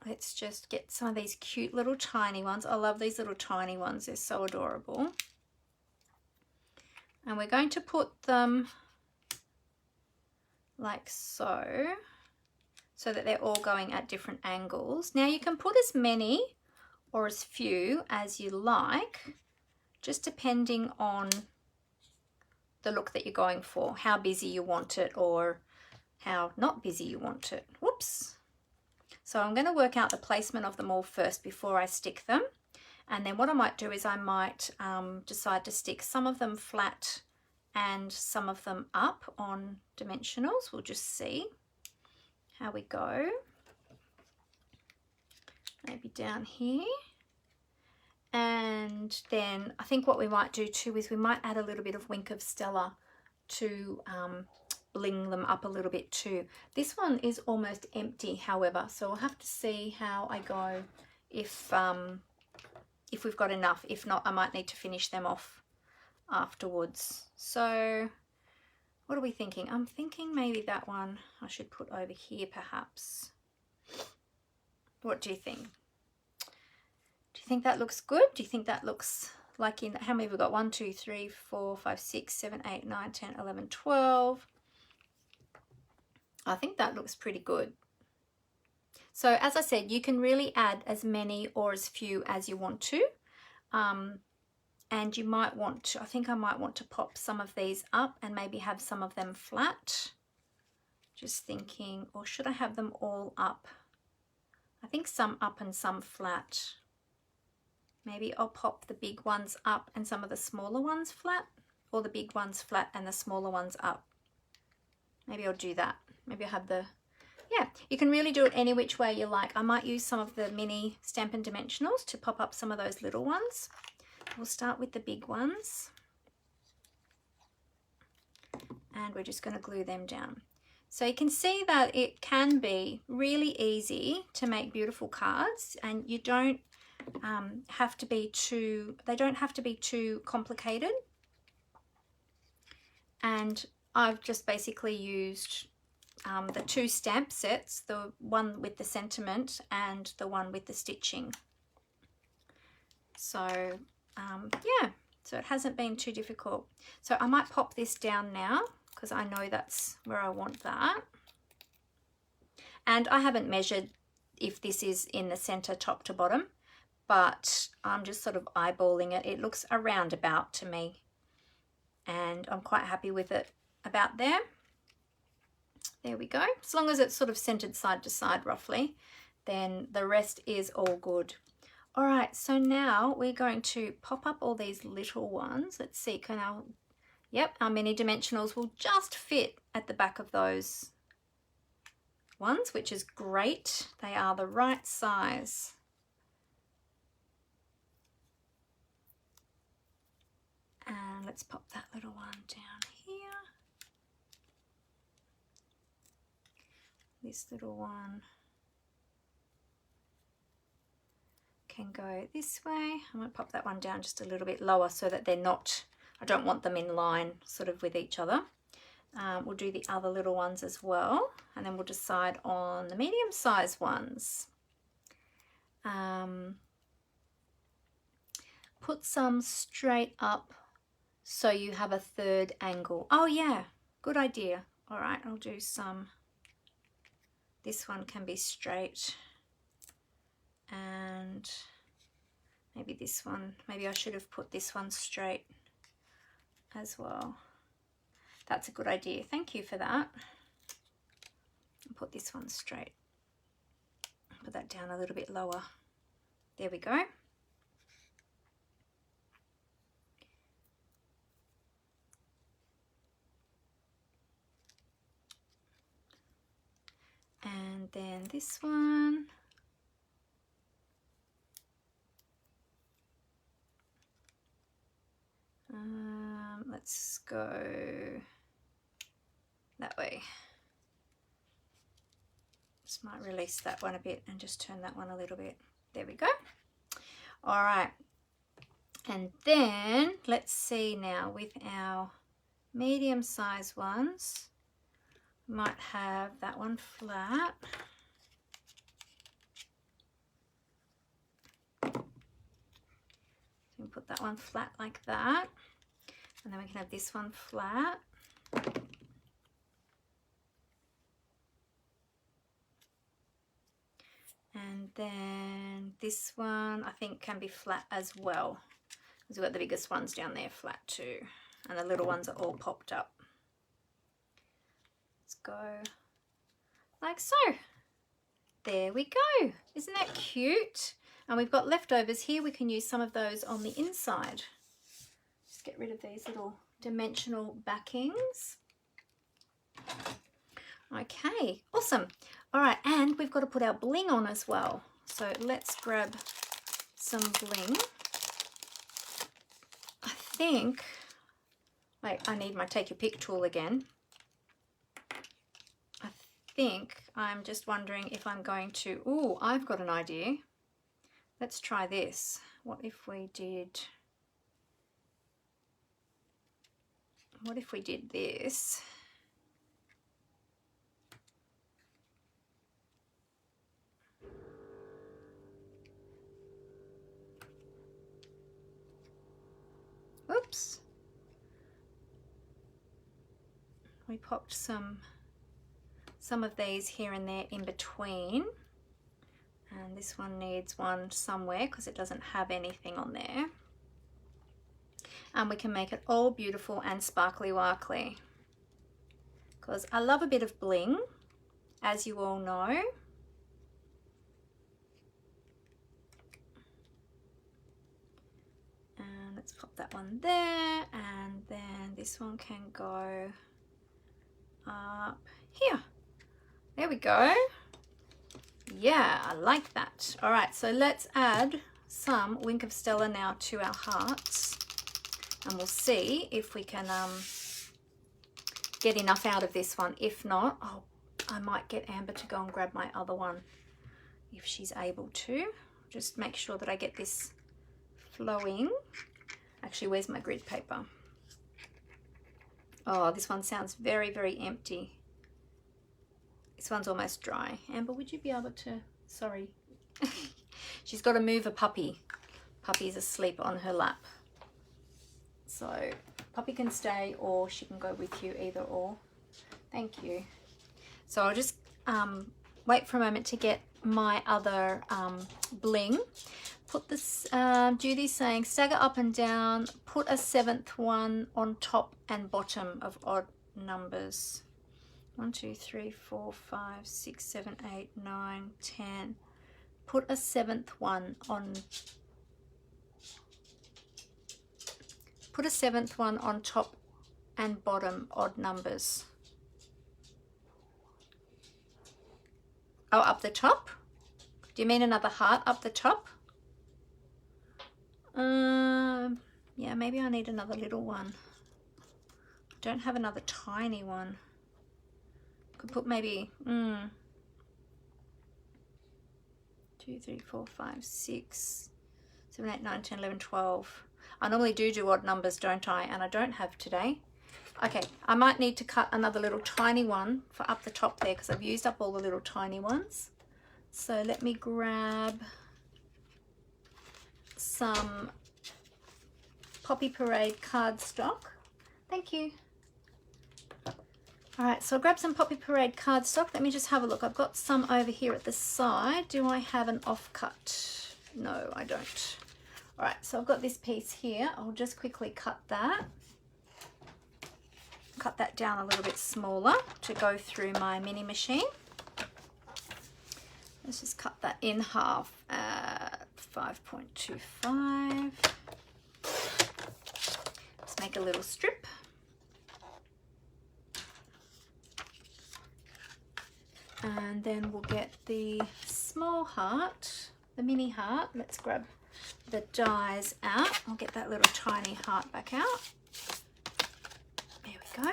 Let's just get some of these cute little tiny ones. I love these little tiny ones. They're so adorable. And we're going to put them like so, so that they're all going at different angles. Now you can put as many or as few as you like, just depending on the look that you're going for, how busy you want it or how not busy you want it. Whoops. So I'm going to work out the placement of them all first before I stick them. And then what I might do is I might decide to stick some of them flat and some of them up on dimensionals. We'll just see how we go. Maybe down here. And then I think what we might do too is we might add a little bit of Wink of Stella to bling them up a little bit too. This one is almost empty, however, so I'll have to see how I go if we've got enough. If not, I might need to finish them off afterwards. So what are we thinking? I'm thinking maybe that one I should put over here perhaps. What do you think? Do you think that looks good? Do you think that looks like in, how many have we got? 1, 2, 3, 4, 5, 6, 7, 8, 9, 10, 11, 12. I think that looks pretty good. So as I said, you can really add as many or as few as you want to. And you might want to, I think I might want to pop some of these up and maybe have some of them flat. Just thinking, or should I have them all up? I think some up and some flat. Maybe I'll pop the big ones up and some of the smaller ones flat, or the big ones flat and the smaller ones up. Maybe I'll do that. Maybe I'll have the yeah, you can really do it any which way you like. I might use some of the mini Stampin' Dimensionals to pop up some of those little ones. We'll start with the big ones. And we're just going to glue them down. So you can see that it can be really easy to make beautiful cards, and you don't have to be too, they don't have to be too complicated. And I've just basically used the two stamp sets, the one with the sentiment and the one with the stitching. So yeah, so it hasn't been too difficult. So I might pop this down now because I know that's where I want that. And I haven't measured if this is in the center top to bottom, but I'm just sort of eyeballing it. It looks around about to me, and I'm quite happy with it about there. There we go. As long as it's sort of centered side to side roughly, then the rest is all good. All right, so now we're going to pop up all these little ones. Let's see, can our, yep, our mini dimensionals will just fit at the back of those ones, which is great. They are the right size. And let's pop that little one down here. This little one can go this way. I'm going to pop that one down just a little bit lower so that they're not, I don't want them in line sort of with each other. We'll do the other little ones as well, and then we'll decide on the medium size ones. Put some straight up so you have a third angle. Oh yeah, good idea. All right, I'll do some, this one can be straight, and maybe this one, maybe I should have put this one straight as well. That's a good idea. Thank you for that. I'll put this one straight. Put that down a little bit lower. There we go. And then this one. Let's go that way. Just might release that one a bit and just turn that one a little bit. There we go. All right. And then let's see now with our medium size ones, might have that one flat. So we put that one flat like that. And then we can have this one flat. And then this one I think can be flat as well, because we've got the biggest ones down there flat too, and the little ones are all popped up. Let's go like so. There we go. Isn't that cute? And we've got leftovers here. We can use some of those on the inside. Just get rid of these little dimensional backings. Okay, awesome. All right, and we've got to put our bling on as well. So let's grab some bling. I think, wait, I need my take your pick tool again. I think I'm just wondering if I'm going to, ooh, I've got an idea. Let's try this. What if we did this? Oops. We popped some of these here and there in between. And this one needs one somewhere because it doesn't have anything on there. And we can make it all beautiful and sparkly warkly. Because I love a bit of bling, as you all know. And let's pop that one there, and then this one can go up here. There we go. Yeah, I like that. All right, so let's add some Wink of Stella now to our hearts, and we'll see if we can get enough out of this one. If not, oh, I might get Amber to go and grab my other one if she's able to. Just make sure that I get this flowing. Actually, where's my grid paper? Oh, this one sounds very, very empty. This one's almost dry. Amber, would you be able to, sorry. She's got to move a puppy. Puppy's asleep on her lap. So puppy can stay or she can go with you, either or. Thank you. So I'll just wait for a moment to get my other bling. Put this, Judy's saying, stagger up and down, put a 7th one on top and bottom of odd numbers. 1, 2, 3, 4, 5, 6, 7, 8, 9, 10. Put a 7th one on, put a 7th one on top and bottom odd numbers. Oh, up the top? Do you mean another heart up the top? Yeah, maybe I need another little one. I don't have another tiny one. Could put maybe 2, 3, 4, 5, 6, 7, 8, 9, 10, 11, 12. I normally do odd numbers, don't I? And I don't have today. Okay, I might need to cut another little tiny one for up the top there because I've used up all the little tiny ones. So let me grab some Poppy Parade cardstock. Thank you. All right, so I'll grab some Poppy Parade cardstock. Let me just have a look. I've got some over here at the side. Do I have an offcut? No, I don't. All right, so I've got this piece here. I'll just quickly cut that. Cut that down a little bit smaller to go through my mini machine. Let's just cut that in half at 5.25. Let's make a little strip. And then we'll get the small heart, the mini heart. Let's grab the dies out. I'll get that little tiny heart back out. There we go.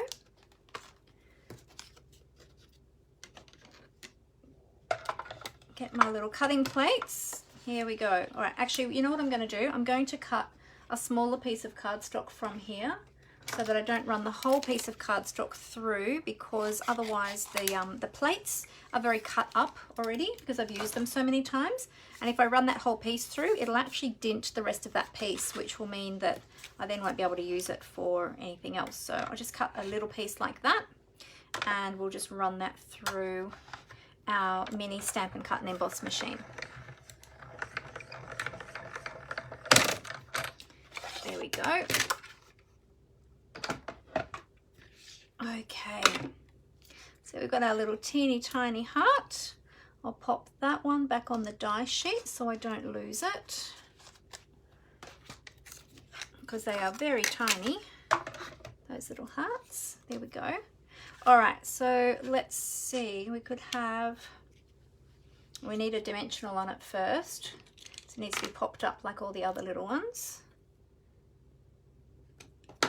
Get my little cutting plates. Here we go. All right, actually, you know what I'm going to do? I'm going to cut a smaller piece of cardstock from here so that I don't run the whole piece of cardstock through, because otherwise the plates are very cut up already because I've used them so many times. And if I run that whole piece through, it'll actually dent the rest of that piece, which will mean that I then won't be able to use it for anything else. So I'll just cut a little piece like that and we'll just run that through our mini Stampin' Cut and Emboss machine. There we go. Okay, so we've got our little teeny tiny heart. I'll pop that one back on the die sheet so I don't lose it, because they are very tiny, those little hearts. There we go. All right, so let's see, we need a dimensional on it first. So it needs to be popped up like all the other little ones.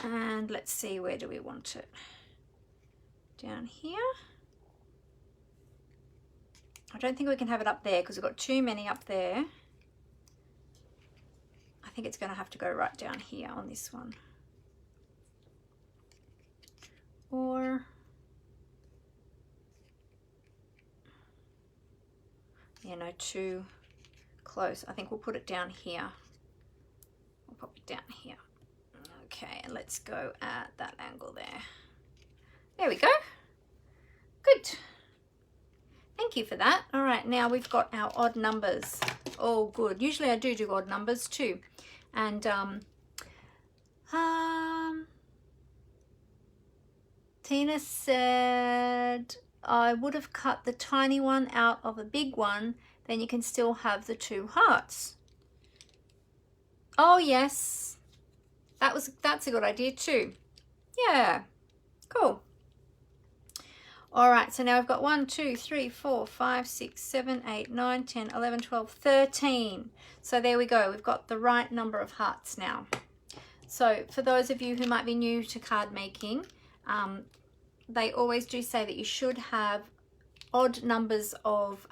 And let's see, where do we want it? Down here. I don't think we can have it up there because we've got too many up there. I think it's going to have to go right down here on this one. Or yeah, no, too close. I think we'll put it down here. We'll pop it down here. Okay, and let's go at that angle there. There we go. Good. Thank you for that. All right, now we've got our odd numbers. Oh, good. Usually I do odd numbers too. And Tina said I would have cut the tiny one out of a big one, then you can still have the 2 hearts. Oh yes, that's a good idea too. Yeah, cool. All right, so now I've got 1, 2, 3, 4, 5, 6, 7, 8, 9, 10, 11, 12, 13. So there we go. We've got the right number of hearts now. So for those of you who might be new to card making, they always do say that you should have odd numbers of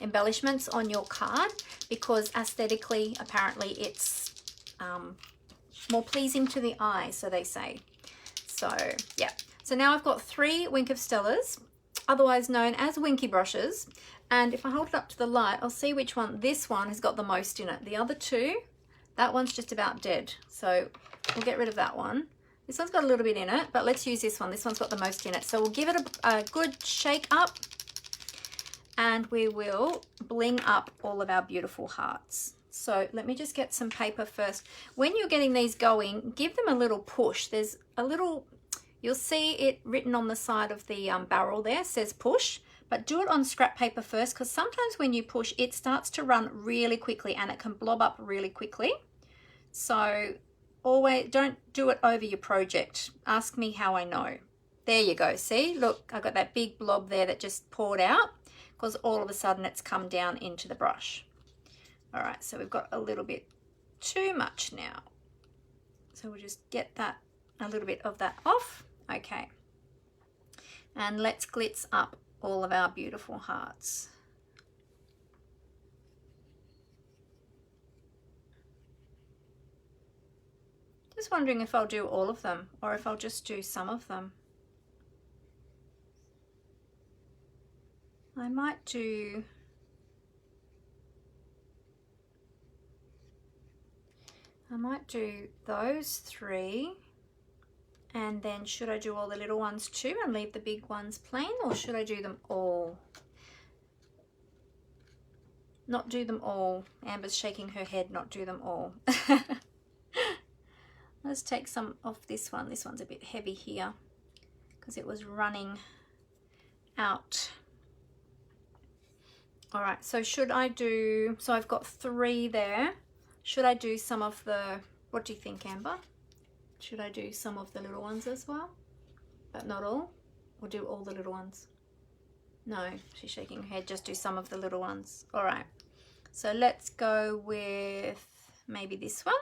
embellishments on your card, because aesthetically, apparently, it's more pleasing to the eye, so they say. So yeah. So now I've got 3 Wink of Stellas, otherwise known as Winky brushes. And if I hold it up to the light, I'll see which one. This one has got the most in it. The other 2, that one's just about dead. So we'll get rid of that one. This one's got a little bit in it, but let's use this one. This one's got the most in it. So we'll give it a good shake up, and we will bling up all of our beautiful hearts. So let me just get some paper first. When you're getting these going, give them a little push. There's a little... You'll see it written on the side of the barrel there, says push, but do it on scrap paper first, because sometimes when you push, it starts to run really quickly and it can blob up really quickly. So always don't do it over your project. Ask me how I know. There you go. See, look, I got that big blob there that just poured out because all of a sudden it's come down into the brush. All right, so we've got a little bit too much now. So we'll just get that, a little bit of that off. Okay, and let's glitz up all of our beautiful hearts. Just wondering if I'll do all of them or if I'll just do some of them. I might do... those 3. And then should I do all the little ones too and leave the big ones plain, or should I do them all? Not do them all. Amber's shaking her head, not do them all. Let's take some off this one. This one's a bit heavy here because it was running out. All right, so should I do, so I've got 3 there. Should I do some of the, what do you think, Amber? Should I do some of the little ones as well? But not all? Or do all the little ones? No, she's shaking her head. Just do some of the little ones. All right. So let's go with maybe this one.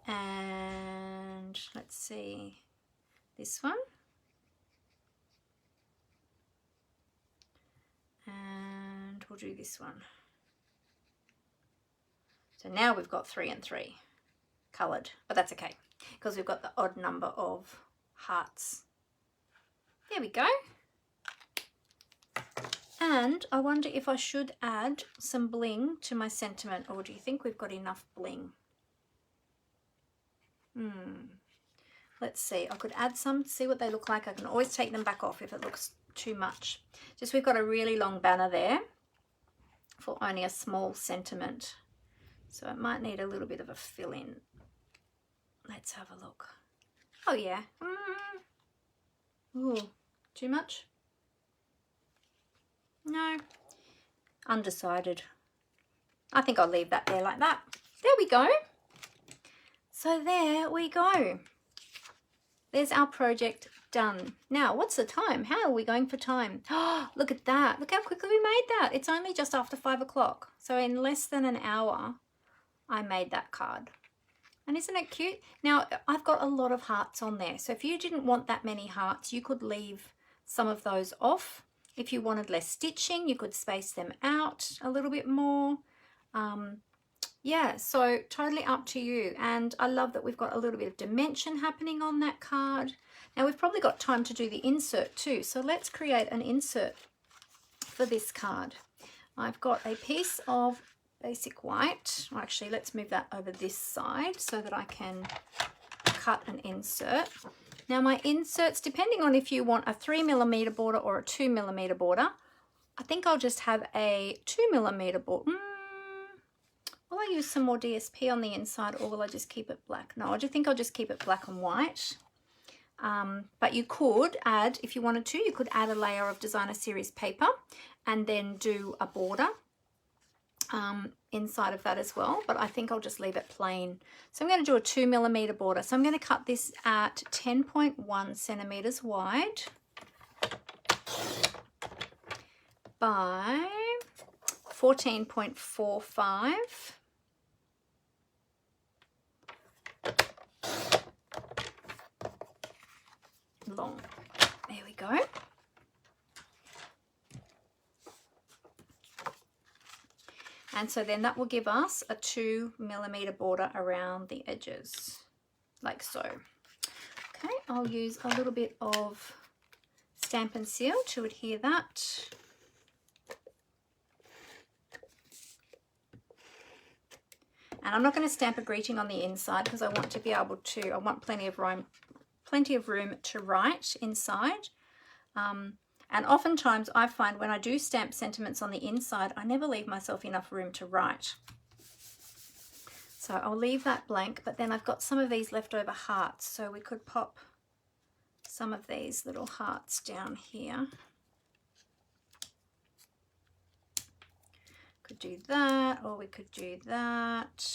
And let's see, this one. And we'll do this one. So now we've got 3 and 3 coloured, but that's okay because we've got the odd number of hearts. There we go. And I wonder if I should add some bling to my sentiment, or do you think we've got enough bling? Let's see. I could add some to see what they look like. I can always take them back off if it looks too much. Just we've got a really long banner there for only a small sentiment. So it might need a little bit of a fill in. Let's have a look. Oh yeah. Ooh, too much? No. Undecided. I think I'll leave that there like that. There we go. So there we go. There's our project done. Now, what's the time? How are we going for time? Oh, look at that. Look how quickly we made that. It's only just after 5 o'clock. So in less than an hour, I made that card. And isn't it cute? Now, I've got a lot of hearts on there. So if you didn't want that many hearts, you could leave some of those off. If you wanted less stitching, you could space them out a little bit more. Yeah, so totally up to you. And I love that we've got a little bit of dimension happening on that card. Now, we've probably got time to do the insert too. So let's create an insert for this card. I've got a piece of basic white. Well, actually, let's move that over this side so that I can cut an insert. Now my inserts, depending on if you want a 3mm border or a 2mm border, I think I'll just have a 2mm border. Will I use some more DSP on the inside, or will I just keep it black? No, I think I'll just keep it black and white. But you could add, if you wanted to, you could add a layer of designer series paper and then do a border. inside of that as well, but I think I'll just leave it plain. So I'm going to do a 2mm border. So I'm going to cut this at 10.1 centimeters wide by 14.45 long. There we go. And so then that will give us a 2mm border around the edges, like so. Okay, I'll use a little bit of Stampin' Seal to adhere that. And I'm not going to stamp a greeting on the inside because I want to be able to, I want plenty of room to write inside. And oftentimes I find when I do stamp sentiments on the inside, I never leave myself enough room to write. So I'll leave that blank, but then I've got some of these leftover hearts. So we could pop some of these little hearts down here. Could do that, or we could do that.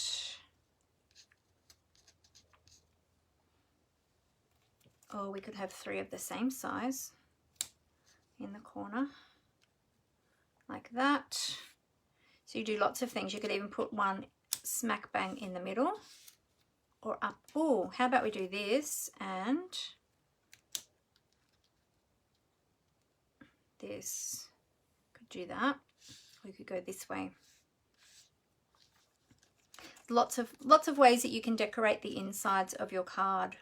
Or we could have 3 of the same size in the corner, like that. So you do lots of things. You could even put one smack bang in the middle or up. Oh, how about we do this and this? Could do that. We could go this way. Lots of ways that you can decorate the insides of your card,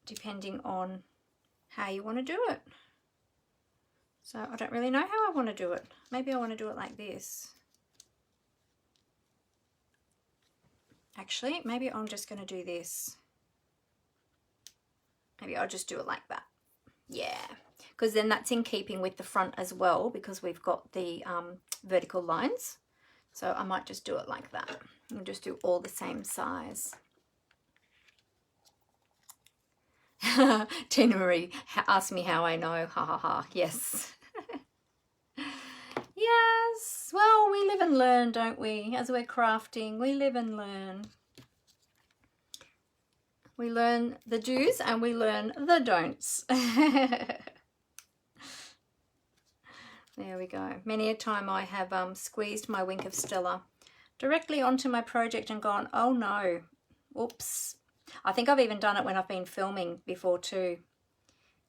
depending on how you want to do it. So I don't really know how I want to do it. Maybe I want to do it like this. Actually, maybe I'm just going to do this. Maybe I'll just do it like that. Yeah, because then that's in keeping with the front as well, because we've got the vertical lines. So I might just do it like that. I'll just do all the same size. Tina Marie asked me how I know. Ha ha ha. Yes. Yes. Well, we live and learn, don't we? As we're crafting, we live and learn. We learn the do's and we learn the don'ts. There we go. Many a time I have squeezed my wink of Stella directly onto my project and gone, oh no, oops. I think I've even done it when I've been filming before too,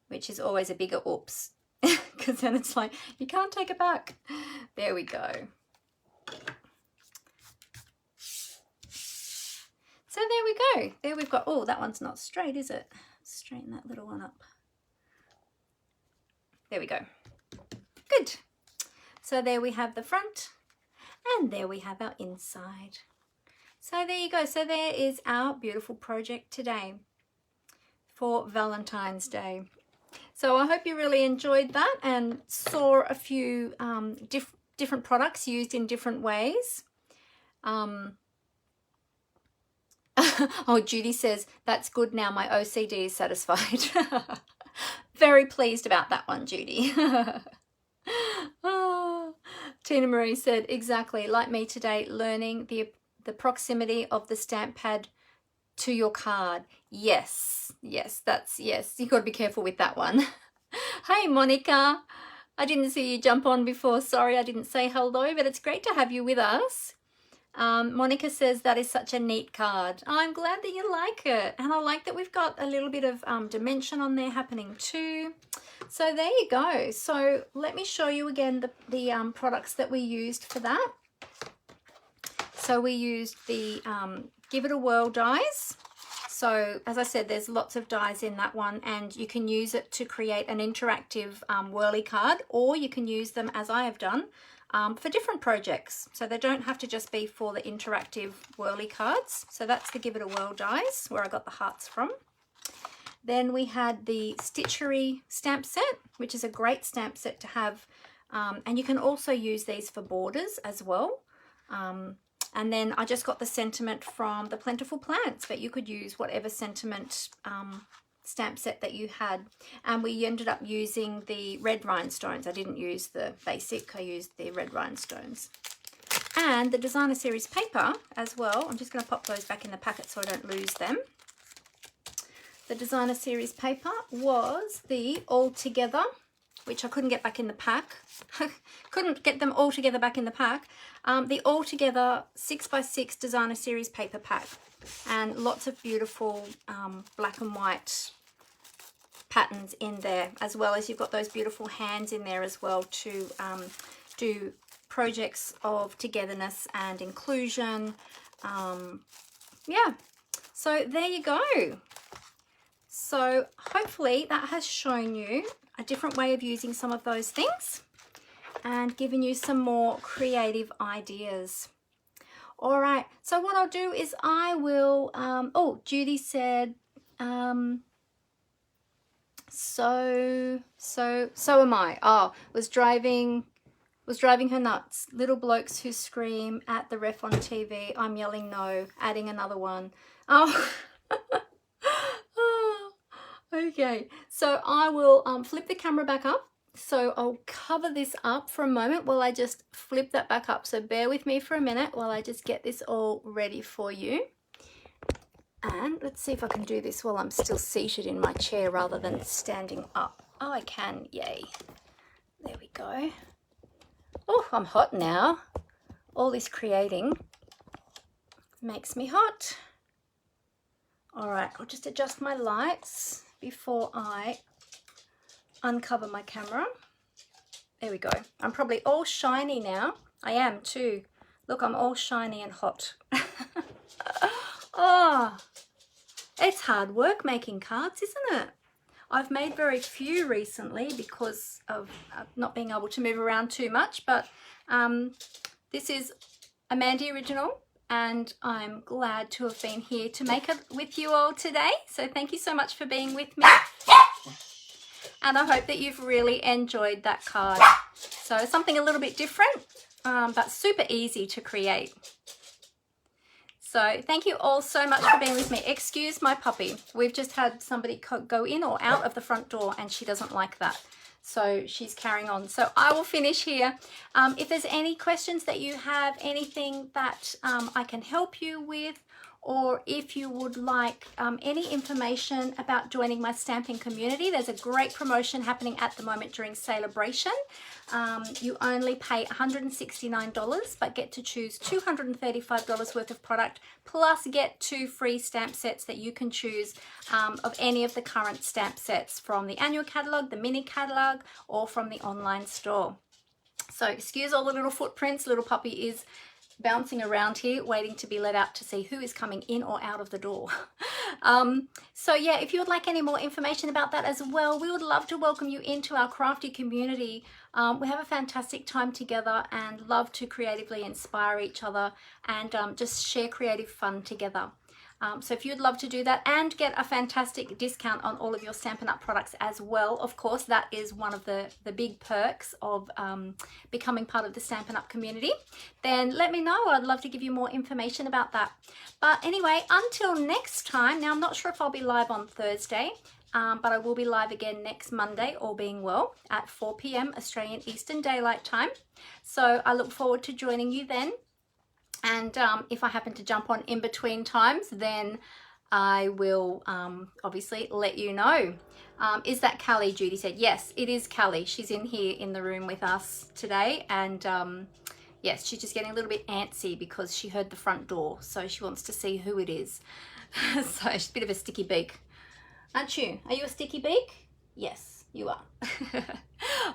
which is always a bigger oops, because then it's like, you can't take it back. There we go. So there we go. There we've got, oh, that one's not straight, is it? Straighten that little one up. There we go. Good. So there we have the front, and there we have our inside. So there you go. So there is our beautiful project today for Valentine's Day. So I hope you really enjoyed that and saw a few different products used in different ways. Oh, Judy says, that's good now. My OCD is satisfied. Very pleased about that one, Judy. Oh, Tina Marie said, exactly, like me today, learning the proximity of the stamp pad to your card. Yes, yes, that's, yes, you've got to be careful with that one. Hey, Monica, I didn't see you jump on before. Sorry, I didn't say hello, but it's great to have you with us. Monica says that is such a neat card. I'm glad that you like it, and I like that we've got a little bit of dimension on there happening too. So there you go. So let me show you again the products that we used for that. So we used the Give It a Whirl dies. So as I said, there's lots of dies in that one, and you can use it to create an interactive whirly card, or you can use them, as I have done, for different projects. So they don't have to just be for the interactive whirly cards. So that's the Give It a Whirl dies, where I got the hearts from. Then we had the Stitchery Stamp Set, which is a great stamp set to have. And you can also use these for borders as well. And then I just got the sentiment from the Plentiful Plants, but you could use whatever sentiment stamp set that you had. And we ended up using the Red Rhinestones. I didn't use the basic, I used the Red Rhinestones. And the designer series paper as well. I'm just going to pop those back in the packet so I don't lose them. The designer series paper was the All Together, which I couldn't get back in the pack. Couldn't get them all together back in the pack. The All Together 6x6 designer series paper pack. And lots of beautiful black and white patterns in there, as well as you've got those beautiful hands in there as well to do projects of togetherness and inclusion. Yeah, so there you go. So hopefully that has shown you a different way of using some of those things and given you some more creative ideas. All right, so what I'll do is I will, oh, Judy said, so am I. Oh, was driving her nuts. Little blokes who scream at the ref on TV. I'm yelling no, adding another one. Oh, oh. Okay, so I will flip the camera back up. So I'll cover this up for a moment while I just flip that back up. So bear with me for a minute while I just get this all ready for you. And let's see if I can do this while I'm still seated in my chair rather than standing up. Oh, I can, yay. There we go. Oh, I'm hot now. All this creating makes me hot. All right, I'll just adjust my lights before I uncover my camera. There we go. I'm probably all shiny now. I am too. Look, I'm all shiny and hot. Oh, it's hard work making cards, isn't it? I've made very few recently because of not being able to move around too much, but this is a Mandy original, and I'm glad to have been here to make it with you all today. So thank you so much for being with me. And I hope that you've really enjoyed that card. So something a little bit different, but super easy to create. So thank you all so much for being with me. Excuse my puppy. We've just had somebody go in or out of the front door and she doesn't like that. So she's carrying on. So I will finish here. If there's any questions that you have, anything that I can help you with, or if you would like any information about joining my stamping community, there's a great promotion happening at the moment during Celebration. You only pay $169 but get to choose $235 worth of product, plus get 2 free stamp sets that you can choose of any of the current stamp sets from the annual catalogue, the mini catalogue, or from the online store. So excuse all the little footprints. Little puppy is bouncing around here waiting to be let out to see who is coming in or out of the door. So yeah, if you would like any more information about that as well, we would love to welcome you into our crafty community. We have a fantastic time together and love to creatively inspire each other and just share creative fun together. So if you'd love to do that and get a fantastic discount on all of your Stampin' Up! Products as well, of course, that is one of the big perks of becoming part of the Stampin' Up! Community, then let me know. I'd love to give you more information about that. But anyway, until next time, now I'm not sure if I'll be live on Thursday, but I will be live again next Monday, all being well, at 4 p.m. Australian Eastern Daylight Time. So I look forward to joining you then. And if I happen to jump on in between times, then I will obviously let you know. Is that Callie? Judy said. Yes, it is Callie. She's in here in the room with us today. And yes, she's just getting a little bit antsy because she heard the front door. So she wants to see who it is. So she's a bit of a sticky beak. Aren't you? Are you a sticky beak? Yes, you are.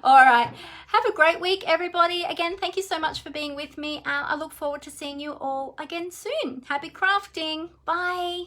All right. Have a great week, everybody. Again, thank you so much for being with me. I look forward to seeing you all again soon. Happy crafting. Bye.